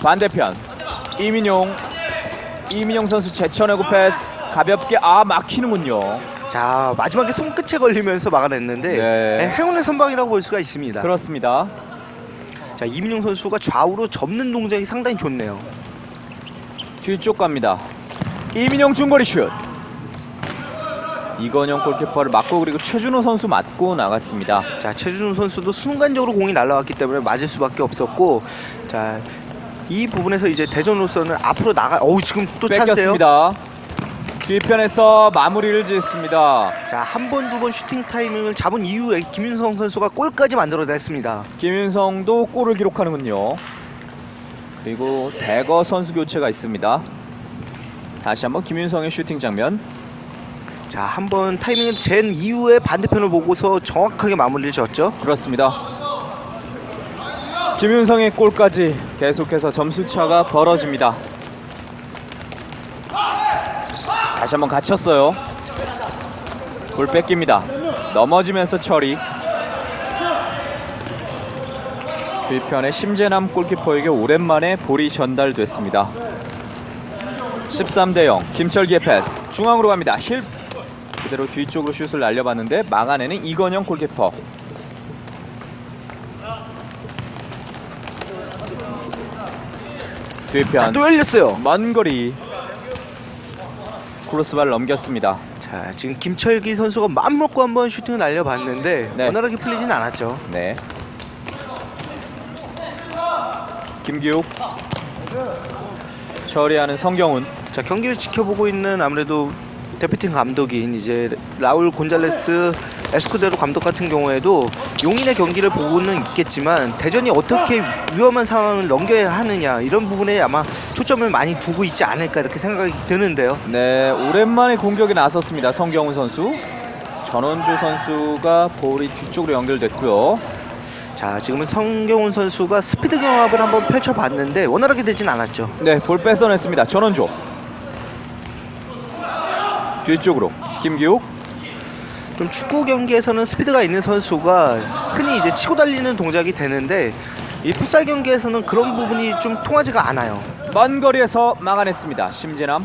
반대편. 이민용 선수 제쳐내고 패스. 가볍게 막히는군요. 자, 마지막에 손끝에 걸리면서 막아냈는데 네. 행운의 선방이라고 볼 수가 있습니다. 그렇습니다. 자, 이민용 선수가 좌우로 접는 동작이 상당히 좋네요. 뒤쪽 갑니다. 이민용 중거리 슛. 이건영 골키퍼를 맞고 그리고 최준호 선수 맞고 나갔습니다. 자, 최준호 선수도 순간적으로 공이 날아왔기 때문에 맞을 수밖에 없었고, 자, 이 부분에서 이제 대전으로서는 앞으로 지금 또 찬스예요. 뺏겼습니다. 뒤편에서 마무리를 짓습니다. 자, 한 번, 두 번 슈팅 타이밍을 잡은 이후에 김윤성 선수가 골까지 만들어냈습니다. 김윤성도 골을 기록하는군요. 그리고 대거 선수 교체가 있습니다. 다시 한번 김윤성의 슈팅 장면. 자, 한 번 타이밍을 잰 이후에 반대편을 보고서 정확하게 마무리를 지었죠. 그렇습니다. 김윤성의 골까지 계속해서 점수차가 벌어집니다. 다시 한번 갇혔어요. 볼 뺏깁니다. 넘어지면서 처리. 뒤편에 심재남 골키퍼에게 오랜만에 볼이 전달됐습니다. 13대 0. 김철기의 패스. 중앙으로 갑니다. 힐 그대로 뒤쪽으로 슛을 날려봤는데 막아내는 이건영 골키퍼. 뒤편 또 열렸어요. 먼 거리 크로스바를 넘겼습니다. 자, 지금 김철기 선수가 마음 먹고 한번 슈팅을 날려봤는데 네. 원활하게 풀리진 않았죠. 네. 김기욱 처리하는 성경훈. 자, 경기를 지켜보고 있는 아무래도 대표팀 감독인 이제 라울 곤잘레스 에스쿠데로 감독 같은 경우에도 용인의 경기를 보고는 있겠지만 대전이 어떻게 위험한 상황을 넘겨야 하느냐 이런 부분에 아마 초점을 많이 두고 있지 않을까 이렇게 생각이 드는데요. 네, 오랜만에 공격에 나섰습니다. 성경훈 선수. 전원조 선수가 볼이 뒤쪽으로 연결됐고요. 자, 지금은 성경훈 선수가 스피드 경합을 한번 펼쳐봤는데 원활하게 되진 않았죠. 네, 볼 뺏어냈습니다. 전원조. 뒤쪽으로 김기욱. 좀 축구 경기에서는 스피드가 있는 선수가 흔히 이제 치고 달리는 동작이 되는데 이 풋살 경기에서는 그런 부분이 좀 통하지가 않아요. 먼 거리에서 막아냈습니다. 심재남.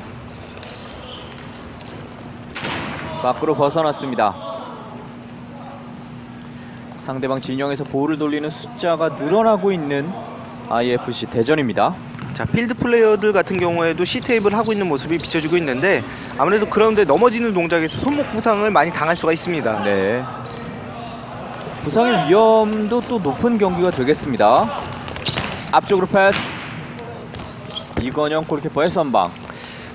밖으로 벗어났습니다. 상대방 진영에서 볼을 돌리는 숫자가 늘어나고 있는 IFC 대전입니다. 자, 필드 플레이어들 같은 경우에도 C테이블 하고 있는 모습이 비춰지고 있는데 아무래도 그라운드에 넘어지는 동작에서 손목 부상을 많이 당할 수가 있습니다. 네. 부상의 위험도 또 높은 경기가 되겠습니다. 앞쪽으로 패스. 이건영 골키퍼의 선방.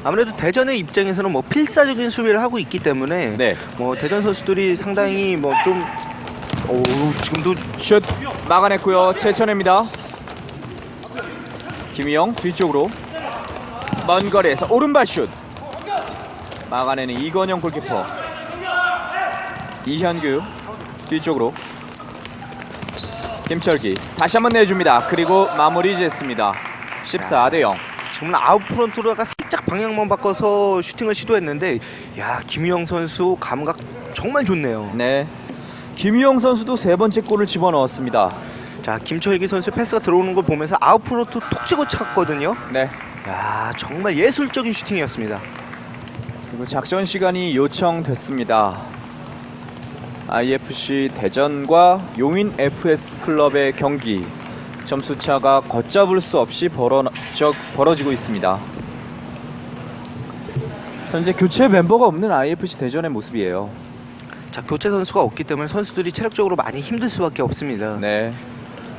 아무래도 대전의 입장에서는 뭐 필사적인 수비를 하고 있기 때문에 네. 뭐 대전 선수들이 상당히 뭐 좀 지금도 슛 막아냈고요. 최천혜입니다. 김희영 뒤쪽으로 먼 거리에서 오른발 슛 막아내는 이건영 골키퍼. 이현규 뒤쪽으로 김철기 다시 한번 내줍니다. 그리고 마무리 짓습니다. 14대 0. 지금은 아웃프런트로가 살짝 방향만 바꿔서 슈팅을 시도했는데 야, 김희영 선수 감각 정말 좋네요. 네. 김희영 선수도 세 번째 골을 집어넣었습니다. 자, 김철기 선수 패스가 들어오는 걸 보면서 아웃프런트 톡 치고 찼거든요. 네. 야, 정말 예술적인 슈팅이었습니다. 그리고 작전 시간이 요청됐습니다. IFC 대전과 용인 FS 클럽의 경기 점수차가 걷잡을 수 없이 벌어지고 있습니다. 현재 교체 멤버가 없는 IFC 대전의 모습이에요. 자, 교체 선수가 없기 때문에 선수들이 체력적으로 많이 힘들 수밖에 없습니다. 네.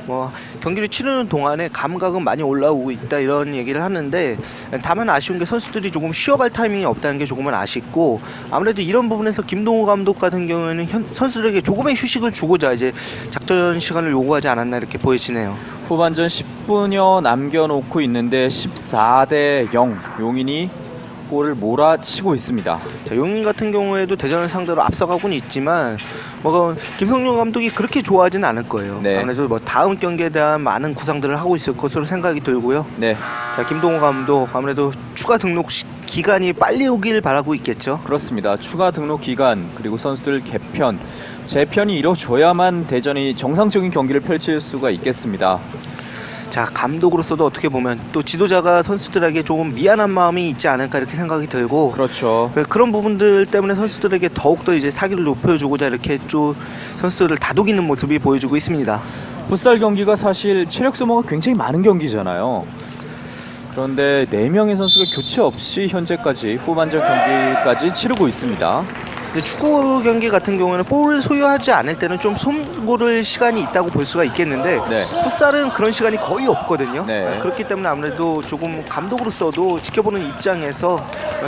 뭐 경기를 치르는 동안에 감각은 많이 올라오고 있다 이런 얘기를 하는데 다만 아쉬운 게 선수들이 조금 쉬어갈 타이밍이 없다는 게 조금은 아쉽고 아무래도 이런 부분에서 김동호 감독 같은 경우에는 선수들에게 조금의 휴식을 주고자 이제 작전 시간을 요구하지 않았나 이렇게 보여지네요. 후반전 10분여 남겨놓고 있는데 14대 0 용인이 골을 몰아치고 있습니다. 자, 용인 같은 경우에도 대전을 상대로 앞서가고는 있지만 뭐 김성룡 감독이 그렇게 좋아하지는 않을 거예요. 네. 아무래도 뭐 다음 경기에 대한 많은 구상들을 하고 있을 것으로 생각이 들고요. 네, 자, 김동호 감독 아무래도 추가 등록 기간이 빨리 오길 바라고 있겠죠. 그렇습니다. 추가 등록 기간 그리고 선수들 개편, 재편이 이루어져야만 대전이 정상적인 경기를 펼칠 수가 있겠습니다. 자, 감독으로서도 어떻게 보면 또 지도자가 선수들에게 조금 미안한 마음이 있지 않을까 이렇게 생각이 들고 그렇죠. 그런 부분들 때문에 선수들에게 더욱더 이제 사기를 높여주고자 이렇게 좀 선수들을 다독이는 모습이 보여주고 있습니다. 풋살 경기가 사실 체력 소모가 굉장히 많은 경기잖아요. 그런데 4명의 선수가 교체 없이 현재까지 후반전 경기까지 치르고 있습니다. 근데 축구 경기 같은 경우에는 볼을 소유하지 않을 때는 좀 손고를 시간이 있다고 볼 수가 있겠는데 네. 풋살은 그런 시간이 거의 없거든요. 네. 그렇기 때문에 아무래도 조금 감독으로서도 지켜보는 입장에서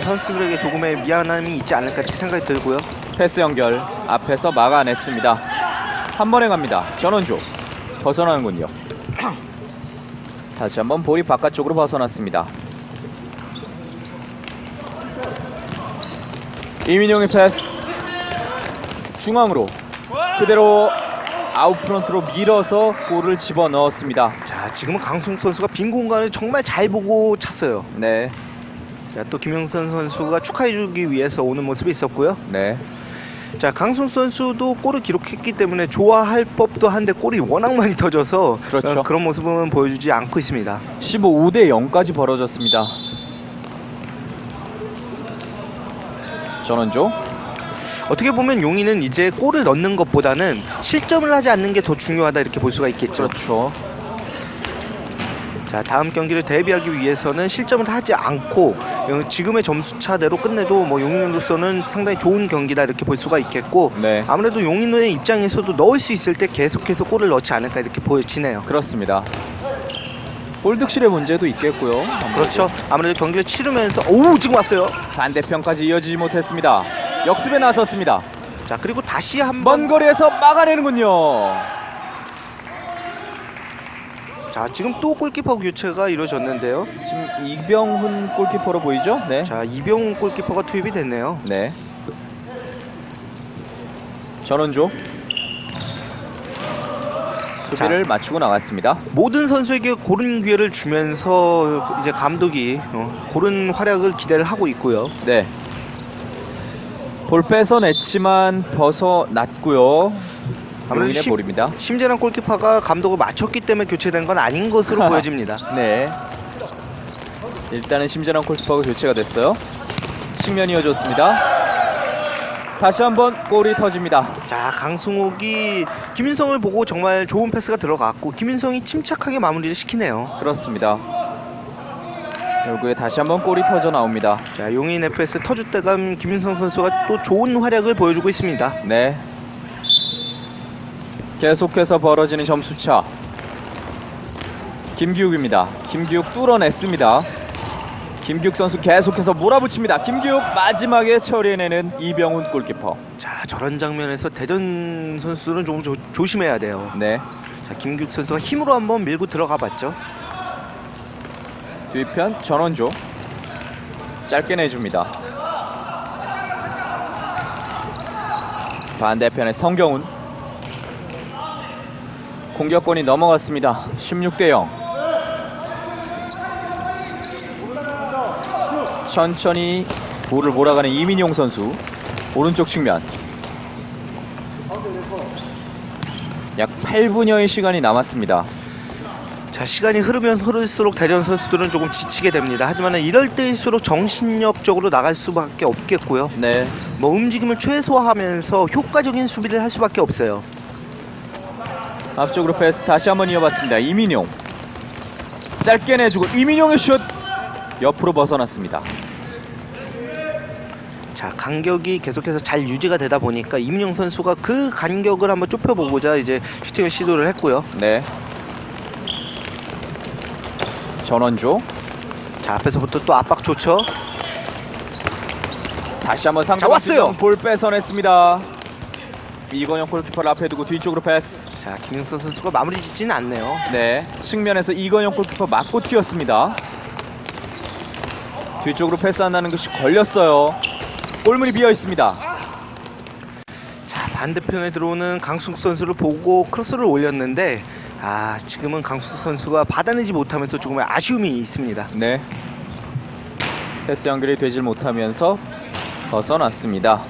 선수들에게 조금의 미안함이 있지 않을까 이렇게 생각이 들고요. 패스 연결 앞에서 막아냈습니다. 한 번에 갑니다. 전원조 벗어나는군요. 다시 한번 볼이 바깥쪽으로 벗어났습니다. 이민용의 패스 중앙으로 그대로 아웃프런트로 밀어서 골을 집어넣었습니다. 자, 지금은 강승 선수가 빈 공간을 정말 잘 보고 찼어요. 네, 자, 또 김영선 선수가 축하해주기 위해서 오는 모습이 있었고요. 네. 자, 강승욱 선수도 골을 기록했기 때문에 좋아할 법도 한데 골이 워낙 많이 터져서 그렇죠. 그런 모습은 보여주지 않고 있습니다. 15대 0까지 벌어졌습니다. 전원조. 어떻게 보면 용인은 이제 골을 넣는 것보다는 실점을 하지 않는 게 더 중요하다 이렇게 볼 수가 있겠죠. 그렇죠. 자, 다음 경기를 대비하기 위해서는 실점을 하지 않고 지금의 점수차대로 끝내도 뭐 용인으로서는 상당히 좋은 경기다 이렇게 볼 수가 있겠고 네. 아무래도 용인의 입장에서도 넣을 수 있을 때 계속해서 골을 넣지 않을까 이렇게 보여지네요. 그렇습니다. 골득실의 문제도 있겠고요. 아무래도. 그렇죠. 아무래도 경기를 치르면서 오 지금 왔어요. 반대편까지 이어지지 못했습니다. 역습에 나섰습니다. 자, 그리고 다시 한번 먼 거리에서 막아내는군요. 자, 지금 또 골키퍼 교체가 이루어졌는데요. 지금 이병훈 골키퍼로 보이죠? 네. 자, 이병훈 골키퍼가 투입이 됐네요. 네. 전원조. 수비를 맞추고 나갔습니다. 모든 선수에게 고른 기회를 주면서 이제 감독이 고른 활약을 기대를 하고 있고요. 네. 볼 뺏어냈지만 벗어났고요. 아무래도 용인의 볼입니다. 심재란 골키퍼가 감독을 맞췄기 때문에 교체된 건 아닌 것으로 보여집니다. 네. 일단은 심재남 골키퍼가 교체가 됐어요. 측면 이어졌습니다. 다시 한번 골이 터집니다. 자, 강승욱이 김윤성을 보고 정말 좋은 패스가 들어갔고 김윤성이 침착하게 마무리를 시키네요. 그렇습니다. 결국에 다시 한번 골이 터져 나옵니다. 자, 용인 FS 터줏대감 김윤성 선수가 또 좋은 활약을 보여주고 있습니다. 네. 계속해서 벌어지는 점수차. 김기욱입니다. 김기욱 뚫어냈습니다. 김기욱 선수 계속해서 몰아붙입니다. 김기욱 마지막에 처리해내는 이병훈 골키퍼. 자, 저런 장면에서 대전 선수는 좀 조심해야 돼요. 네. 자, 김기욱 선수가 힘으로 한번 밀고 들어가 봤죠. 뒤편 전원조. 짧게 내줍니다. 반대편에 성경훈. 공격권이 넘어갔습니다. 16대 0. 천천히 볼을 몰아가는 이민용 선수. 오른쪽 측면. 약 8분여의 시간이 남았습니다. 자, 시간이 흐르면 흐를수록 대전 선수들은 조금 지치게 됩니다. 하지만 이럴 때일수록 정신력적으로 나갈 수밖에 없겠고요. 네. 뭐 움직임을 최소화하면서 효과적인 수비를 할 수밖에 없어요. 앞쪽으로 패스 다시 한번 이어봤습니다. 이민용. 짧게 내주고 이민용의 슛. 옆으로 벗어났습니다. 자, 간격이 계속해서 잘 유지가 되다 보니까 이민용 선수가 그 간격을 한번 좁혀보고자 이제 슈팅을 시도를 했고요. 네. 전원조. 자, 앞에서부터 또 압박 좋죠. 다시 한번 상대 왔어요. 볼 뺏어냈습니다. 이건영 골키퍼를 앞에 두고 뒤쪽으로 패스. 자, 김영선 선수가 마무리 짓지는 않네요. 네. 측면에서 이건영 골키퍼 맞고 튀었습니다. 뒤쪽으로 패스한다는 것이 걸렸어요. 골문이 비어 있습니다. 자, 반대편에 들어오는 강승욱 선수를 보고 크로스를 올렸는데 지금은 강승욱 선수가 받아내지 못하면서 조금의 아쉬움이 있습니다. 네. 패스 연결이 되질 못하면서 벗어났습니다.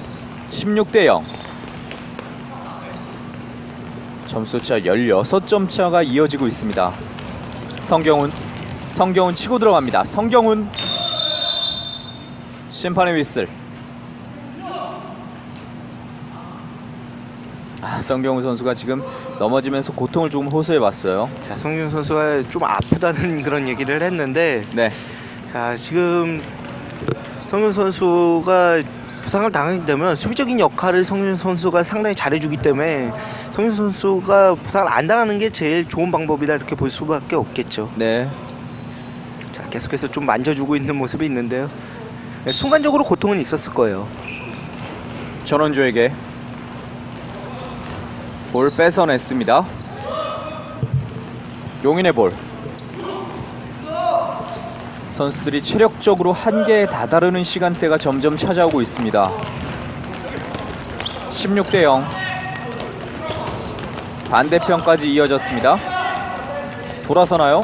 16대 0. 점수차 16점 차가 이어지고 있습니다. 성경훈 치고 들어갑니다. 성경훈. 심판의 휘슬. 성경훈 선수가 지금 넘어지면서 고통을 조금 호소해봤어요. 자, 성균 선수가 좀 아프다는 그런 얘기를 했는데 네. 자, 지금 성균 선수가 부상을 당하게 되면 수비적인 역할을 성균 선수가 상당히 잘해주기 때문에 성균 선수가 부상을 안 당하는 게 제일 좋은 방법이다 이렇게 볼 수밖에 없겠죠. 네. 자, 계속해서 좀 만져주고 있는 모습이 있는데요. 네, 순간적으로 고통은 있었을 거예요. 전원조에게 볼 뺏어냈습니다. 용인의 볼. 선수들이 체력적으로 한계에 다다르는 시간대가 점점 찾아오고 있습니다. 16대 0. 반대편까지 이어졌습니다. 돌아서나요?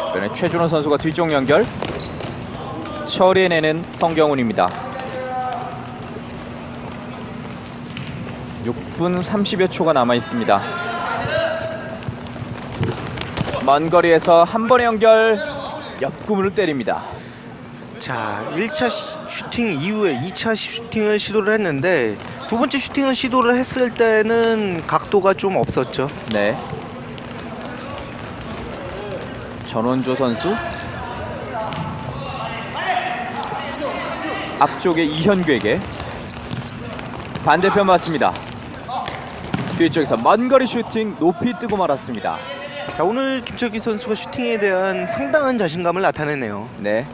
이번에 최준호 선수가 뒤쪽 연결. 처리해내는 성경훈입니다. 6분 30여 초가 남아 있습니다. 먼 거리에서 한 번의 연결, 옆구무를 때립니다. 자, 1차 슈팅 이후에 2차 슈팅을 시도를 했는데 두 번째 슈팅을 시도를 했을 때는 각도가 좀 없었죠. 네. 전원조 선수 앞쪽에 이현규에게 반대편 맞습니다. 뒤쪽에서 먼 거리 슈팅 높이 뜨고 말았습니다. 자, 오늘 김철기 선수가 슈팅에 대한 상당한 자신감을 나타내네요. 네.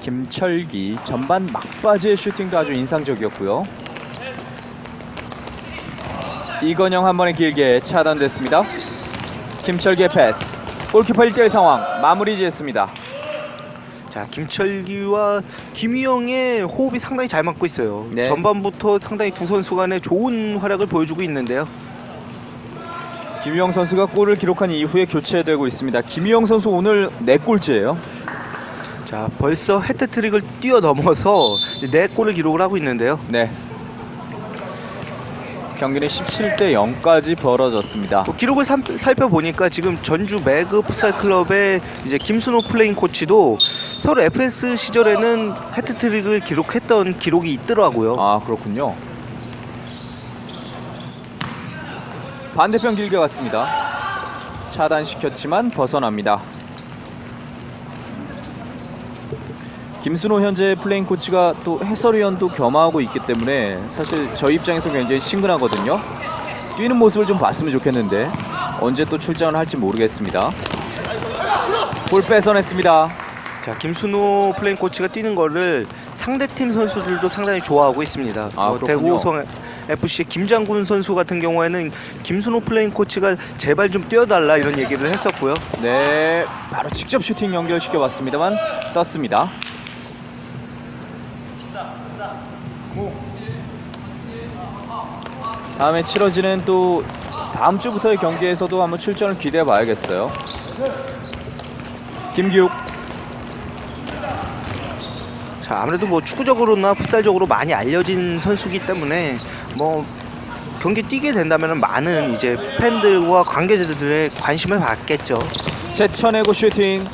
김철기 전반 막바지의 슈팅도 아주 인상적이었고요. 이건영 한 번에 길게 차단됐습니다. 김철기의 패스. 골키퍼 1대1 상황 마무리 지었습니다. 자, 김철기와 김희영의 호흡이 상당히 잘 맞고 있어요. 네. 전반부터 상당히 두 선수 간에 좋은 활약을 보여주고 있는데요. 김희영 선수가 골을 기록한 이후에 교체되고 있습니다. 김희영 선수 오늘 4골째예요. 자, 벌써 해트트릭을 뛰어넘어서 4골을 기록을 하고 있는데요. 네. 경기는 17대 0까지 벌어졌습니다. 기록을 살펴보니까 지금 전주 매그 풋살 클럽의 이제 김순호 플레잉 코치도 서울 FS 시절에는 해트트릭을 기록했던 기록이 있더라고요. 아, 그렇군요. 반대편 길게 갔습니다. 차단시켰지만 벗어납니다. 김순호 현재 플레잉 코치가 또 해설위원도 겸하고 있기 때문에 사실 저희 입장에서 굉장히 친근하거든요. 뛰는 모습을 좀 봤으면 좋겠는데 언제 또 출전을 할지 모르겠습니다. 볼 뺏어냈습니다. 자, 김순호 플레잉 코치가 뛰는 거를 상대팀 선수들도 상당히 좋아하고 있습니다. 아, 대구 호성 FC의 김장군 선수 같은 경우에는 김순호 플레잉 코치가 제발 좀 뛰어달라 이런 얘기를 했었고요. 네, 바로 직접 슈팅 연결시켜봤습니다만 떴습니다. 다음에 치러지는 또 다음 주부터의 경기에서도 한번 출전을 기대해 봐야겠어요. 김기욱. 자, 아무래도 뭐 축구적으로나 풋살적으로 많이 알려진 선수기 때문에 뭐 경기 뛰게 된다면 많은 이제 팬들과 관계자들의 관심을 받겠죠. 제쳐내고 슈팅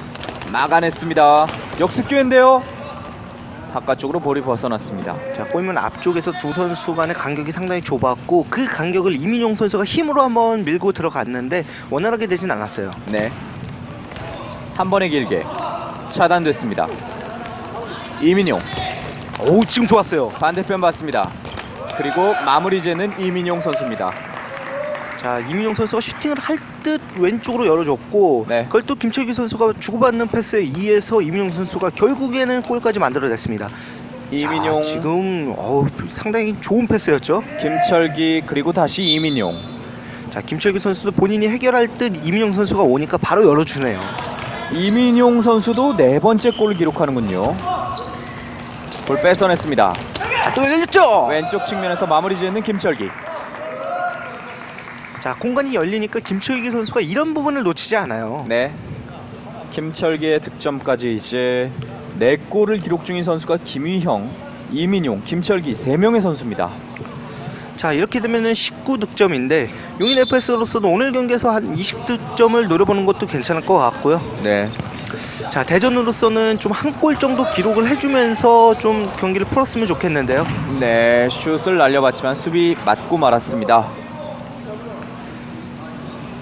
막아냈습니다. 역습 기회인데요. 바깥쪽으로 볼이 벗어났습니다. 자, 골문 앞쪽에서 두 선수 간의 간격이 상당히 좁았고 그 간격을 이민용 선수가 힘으로 한번 밀고 들어갔는데 원활하게 되진 않았어요. 네. 한 번에 길게 차단됐습니다. 이민용. 오, 지금 좋았어요. 반대편 봤습니다. 그리고 마무리 재는 이민용 선수입니다. 자, 이민용 선수가 슈팅을 할 듯 왼쪽으로 열어줬고 네. 그걸 또 김철기 선수가 주고받는 패스에 의해서 이민용 선수가 결국에는 골까지 만들어냈습니다. 이민용. 자, 지금 상당히 좋은 패스였죠. 김철기 그리고 다시 이민용. 자, 김철기 선수도 본인이 해결할 듯 이민용 선수가 오니까 바로 열어주네요. 이민용 선수도 4번째 골을 기록하는군요. 볼 뺏어냈습니다. 자, 또 열렸죠. 왼쪽 측면에서 마무리 짓는 김철기. 자, 공간이 열리니까 김철기 선수가 이런 부분을 놓치지 않아요. 네. 김철기의 득점까지 이제 4골을 기록 중인 선수가 김휘형, 이민용, 김철기 3명의 선수입니다. 자, 이렇게 되면은 19득점인데 용인 FS로서는 오늘 경기에서 한 20득점을 노려보는 것도 괜찮을 것 같고요. 네. 자, 대전으로서는 좀 한 골 정도 기록을 해주면서 좀 경기를 풀었으면 좋겠는데요. 네, 슛을 날려봤지만 수비 맞고 말았습니다.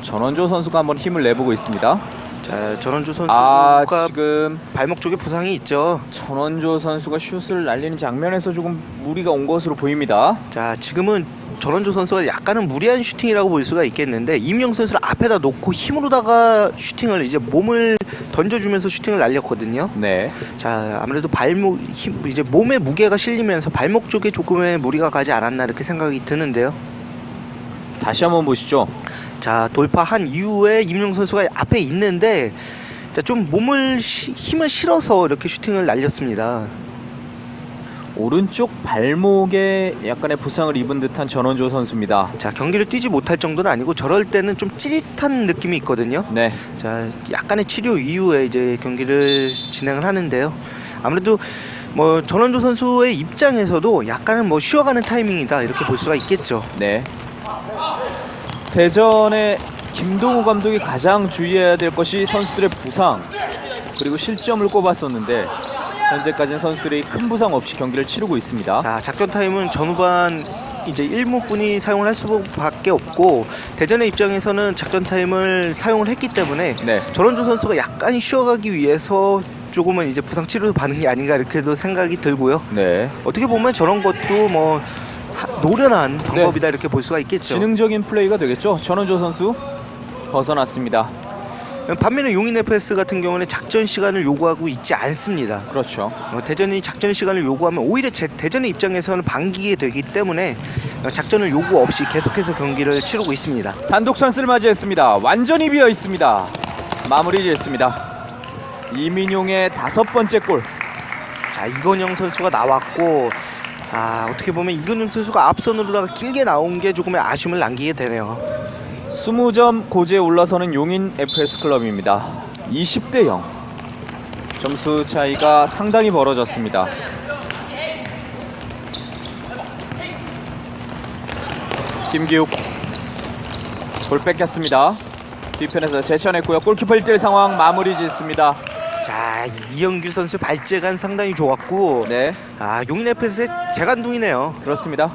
전원조 선수가 한번 힘을 내보고 있습니다. 자, 전원주 선수가 지금 발목 쪽에 부상이 있죠. 전원조 선수가 슛을 날리는 장면에서 조금 무리가 온 것으로 보입니다. 자, 지금은 전원주 선수가 약간은 무리한 슈팅이라고 볼 수가 있겠는데 이민영 선수를 앞에다 놓고 힘으로다가 슈팅을 이제 몸을 던져주면서 슈팅을 날렸거든요. 네. 자, 아무래도 발목 이제 몸에 무게가 실리면서 발목 쪽에 조금의 무리가 가지 않았나 이렇게 생각이 드는데요. 다시 한번 보시죠. 자, 돌파한 이후에 이민용 선수가 앞에 있는데 자, 좀 힘을 실어서 이렇게 슈팅을 날렸습니다. 오른쪽 발목에 약간의 부상을 입은 듯한 전원조 선수입니다. 자, 경기를 뛰지 못할 정도는 아니고 저럴 때는 좀 찌릿한 느낌이 있거든요. 네. 자, 약간의 치료 이후에 이제 경기를 진행을 하는데요. 아무래도 뭐 전원조 선수의 입장에서도 약간은 뭐 쉬어가는 타이밍이다 이렇게 볼 수가 있겠죠. 네. 대전의 김동우 감독이 가장 주의해야 될 것이 선수들의 부상 그리고 실점을 꼽았었는데 현재까지는 선수들이 큰 부상 없이 경기를 치르고 있습니다. 자, 작전 타임은 전후반 이제 1분뿐이 사용을 할 수밖에 없고 대전의 입장에서는 작전 타임을 사용을 했기 때문에 네. 전원조 선수가 약간 쉬어가기 위해서 조금은 이제 부상 치료 받는 게 아닌가 이렇게도 생각이 들고요. 네. 어떻게 보면 저런 것도 뭐 노련한 방법이다 이렇게 볼 수가 있겠죠. 지능적인 플레이가 되겠죠. 전원조 선수 벗어났습니다. 반면에 용인 FS 같은 경우는 작전 시간을 요구하고 있지 않습니다. 그렇죠. 대전이 작전 시간을 요구하면 오히려 대전의 입장에서는 반기게 되기 때문에 작전을 요구 없이 계속해서 경기를 치르고 있습니다. 단독 찬스를 맞이했습니다. 완전히 비어 있습니다. 마무리 지었습니다. 이민용의 5번째 골. 자, 이건영 선수가 나왔고 어떻게 보면 이건영 선수가 앞선으로다가 길게 나온 게 조금의 아쉬움을 남기게 되네요. 20점 고지에 올라서는 용인 FS 클럽입니다. 20대 0. 점수 차이가 상당히 벌어졌습니다. 김기욱 볼 뺏겼습니다. 뒤편에서 제쳐냈고요. 골키퍼 1대1 상황 마무리 짓습니다. 자, 이영규 선수 발재간 상당히 좋았고 네, 용인 FS의 재간둥이네요. 그렇습니다.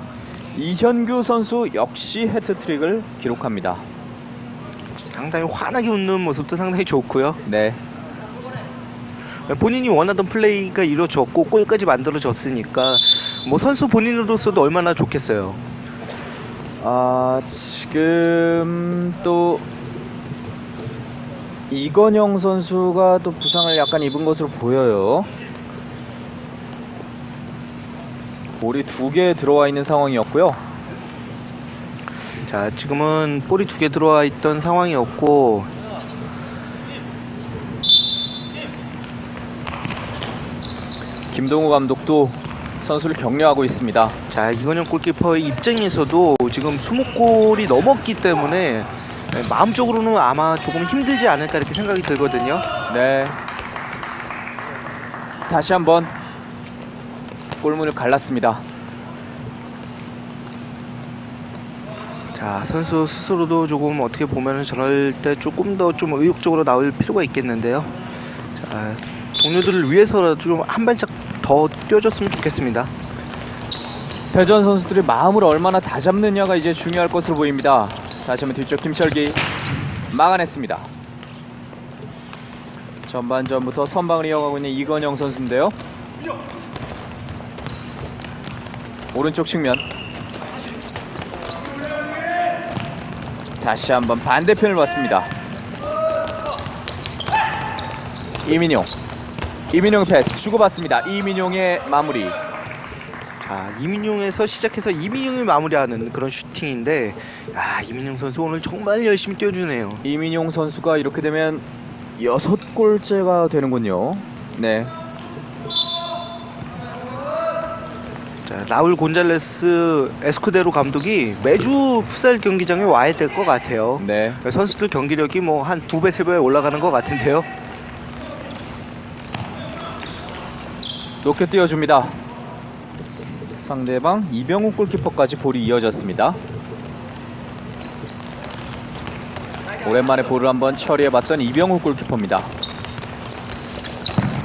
이현규 선수 역시 해트트릭을 기록합니다. 상당히 환하게 웃는 모습도 상당히 좋고요. 네, 본인이 원하던 플레이가 이루어졌고 골까지 만들어졌으니까 뭐 선수 본인으로서도 얼마나 좋겠어요. 지금 또 이건영 선수가 또 부상을 약간 입은 것으로 보여요. 볼이 2개 들어와 있는 상황이었고요. 자, 지금은 볼이 2개 들어와 있던 상황이었고 김동우 감독도 선수를 격려하고 있습니다. 자, 이건영 골키퍼의 입장에서도 지금 20골이 넘었기 때문에 마음적으로는 아마 조금 힘들지 않을까 이렇게 생각이 들거든요. 네, 다시 한번 골문을 갈랐습니다. 자, 선수 스스로도 조금 어떻게 보면은 저럴 때 조금 더 좀 의욕적으로 나올 필요가 있겠는데요. 자, 동료들을 위해서라도 좀 한 발짝 더 뛰어줬으면 좋겠습니다. 대전 선수들이 마음을 얼마나 다잡느냐가 이제 중요할 것으로 보입니다. 다시 한번 뒤쪽 김철기 막아냈습니다. 전반전부터 선방을 이어가고 있는 이건영 선수인데요. 오른쪽 측면 다시 한번 반대편을 봤습니다. 이민용의 패스 주고받습니다. 이민용의 마무리. 자, 이민용에서 시작해서 이민용이 마무리하는 그런 슈팅인데 이민용 선수 오늘 정말 열심히 뛰어주네요. 이민용 선수가 이렇게 되면 6골째가 되는군요. 네, 자, 라울 곤잘레스 에스쿠데로 감독이 매주 풋살 경기장에 와야 될 것 같아요. 네. 선수들 경기력이 뭐 한 2배, 3배 올라가는 것 같은데요. 높게 띄워줍니다. 상대방 이병욱 골키퍼까지 볼이 이어졌습니다. 오랜만에 볼을 한번 처리해봤던 이병욱 골키퍼입니다.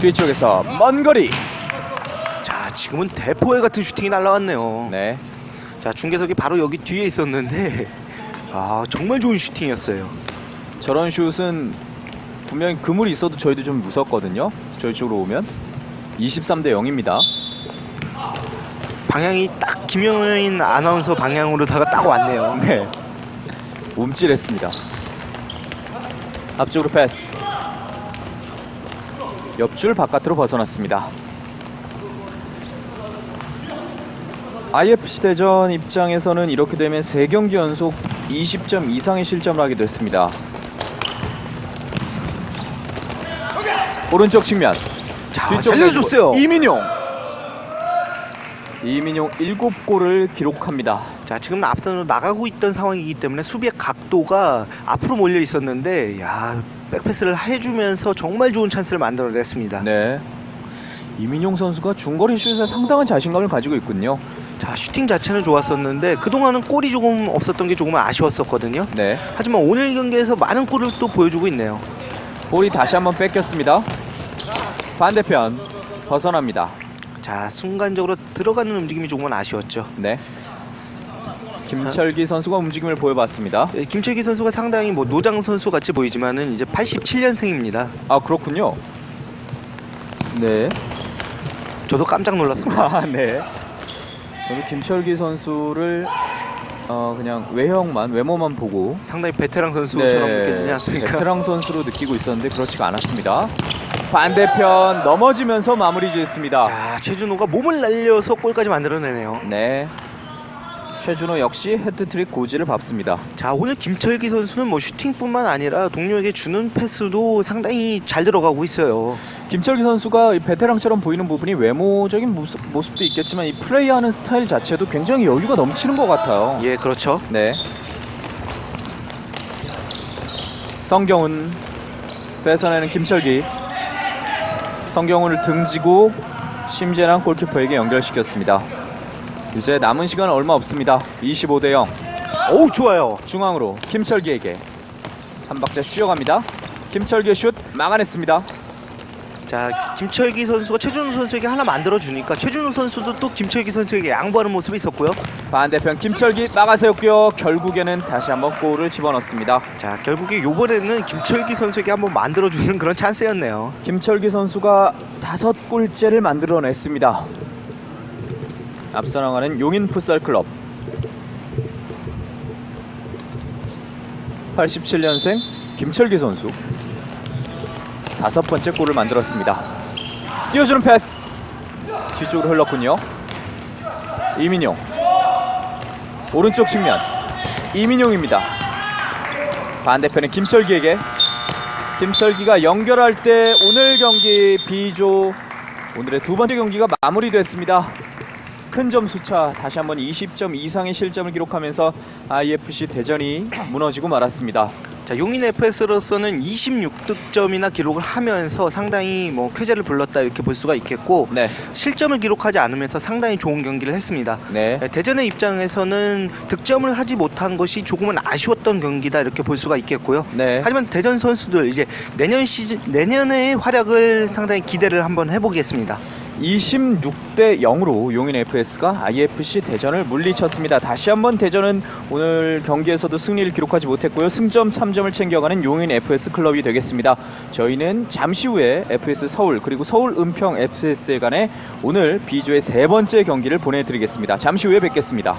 뒤쪽에서 먼 거리. 자, 지금은 대포에 같은 슈팅이 날라왔네요. 네, 자, 중계석이 바로 여기 뒤에 있었는데 정말 좋은 슈팅이었어요. 저런 슛은 분명히 그물이 있어도 저희도 좀 무섭거든요. 저희 쪽으로 오면 23대 0입니다. 방향이 딱 김영인 아나운서 방향으로다가 딱 왔네요. 네, 움찔했습니다. 앞쪽으로 패스. 옆줄 바깥으로 벗어났습니다. IFC 대전 입장에서는 이렇게 되면 3경기 연속 20점 이상의 실점을 하게 됐습니다. 오른쪽 측면. 자, 잘려줬어요. 이민용 7골을 기록합니다. 자, 지금 앞선으로 나가고 있던 상황이기 때문에 수비의 각도가 앞으로 몰려 있었는데 백패스를 해주면서 정말 좋은 찬스를 만들어냈습니다. 네, 이민용 선수가 중거리 슛에 상당한 자신감을 가지고 있군요. 자, 슈팅 자체는 좋았었는데 그동안은 골이 조금 없었던 게 조금 아쉬웠었거든요. 네. 하지만 오늘 경기에서 많은 골을 또 보여주고 있네요. 볼이 다시 한번 뺏겼습니다. 반대편 벗어납니다. 자, 순간적으로 들어가는 움직임이 조금은 아쉬웠죠. 네. 김철기 선수가 움직임을 보여봤습니다. 김철기 선수가 상당히 뭐 노장 선수 같이 보이지만은 이제 87년생입니다. 아, 그렇군요. 네. 저도 깜짝 놀랐습니다. 아, 네. 저는 김철기 선수를 그냥 외모만 보고 상당히 베테랑 선수처럼 느껴지지 않습니까? 베테랑 선수로 느끼고 있었는데 그렇지가 않았습니다. 반대편 넘어지면서 마무리 짓습니다. 자, 최준호가 몸을 날려서 골까지 만들어내네요. 네. 최준호 역시 헤트트릭 고지를 밟습니다. 자, 오늘 김철기 선수는 뭐 슈팅뿐만 아니라 동료에게 주는 패스도 상당히 잘 들어가고 있어요. 김철기 선수가 이 베테랑처럼 보이는 부분이 외모적인 모습도 있겠지만 이 플레이하는 스타일 자체도 굉장히 여유가 넘치는 것 같아요. 예, 그렇죠. 네. 성경훈 뺏어내는 김철기. 성경훈을 등지고 심재랑 골키퍼에게 연결시켰습니다. 이제 남은 시간 얼마 없습니다. 25대 0. 오, 좋아요. 중앙으로 김철기에게 한 박자 쉬어갑니다. 김철기의 슛 막아냈습니다. 자, 김철기 선수가 최준호 선수에게 하나 만들어주니까 최준호 선수도 또 김철기 선수에게 양보하는 모습이 있었고요. 반대편 김철기 막아세웠고요. 결국에는 다시 한번 골을 집어넣습니다. 자, 결국에 이번에는 김철기 선수에게 한번 만들어주는 그런 찬스였네요. 김철기 선수가 5골째를 만들어냈습니다. 앞서 나가는 용인 풋살클럽 87년생 김철기 선수 5번째 골을 만들었습니다. 띄워주는 패스 뒤쪽으로 흘렀군요. 이민용 오른쪽 측면 이민용입니다. 반대편은 김철기에게 김철기가 연결할 때 오늘 경기 B조 오늘의 두 번째 경기가 마무리됐습니다. 큰 점수차 다시 한번 20점 이상의 실점을 기록하면서 IFC 대전이 무너지고 말았습니다. 자, 용인 FS로서는 26득점이나 기록을 하면서 상당히 뭐 쾌재를 불렀다 이렇게 볼 수가 있겠고 네. 실점을 기록하지 않으면서 상당히 좋은 경기를 했습니다. 네. 대전의 입장에서는 득점을 하지 못한 것이 조금은 아쉬웠던 경기다 이렇게 볼 수가 있겠고요. 네. 하지만 대전 선수들 이제 내년의 활약을 상당히 기대를 한번 해보겠습니다. 26대 0으로 용인 FS가 IFC 대전을 물리쳤습니다. 다시 한번 대전은 오늘 경기에서도 승리를 기록하지 못했고요. 승점 3점을 챙겨가는 용인 FS 클럽이 되겠습니다. 저희는 잠시 후에 FS 서울 그리고 서울 은평 FS 간의 오늘 B조의 세 번째 경기를 보내드리겠습니다. 잠시 후에 뵙겠습니다.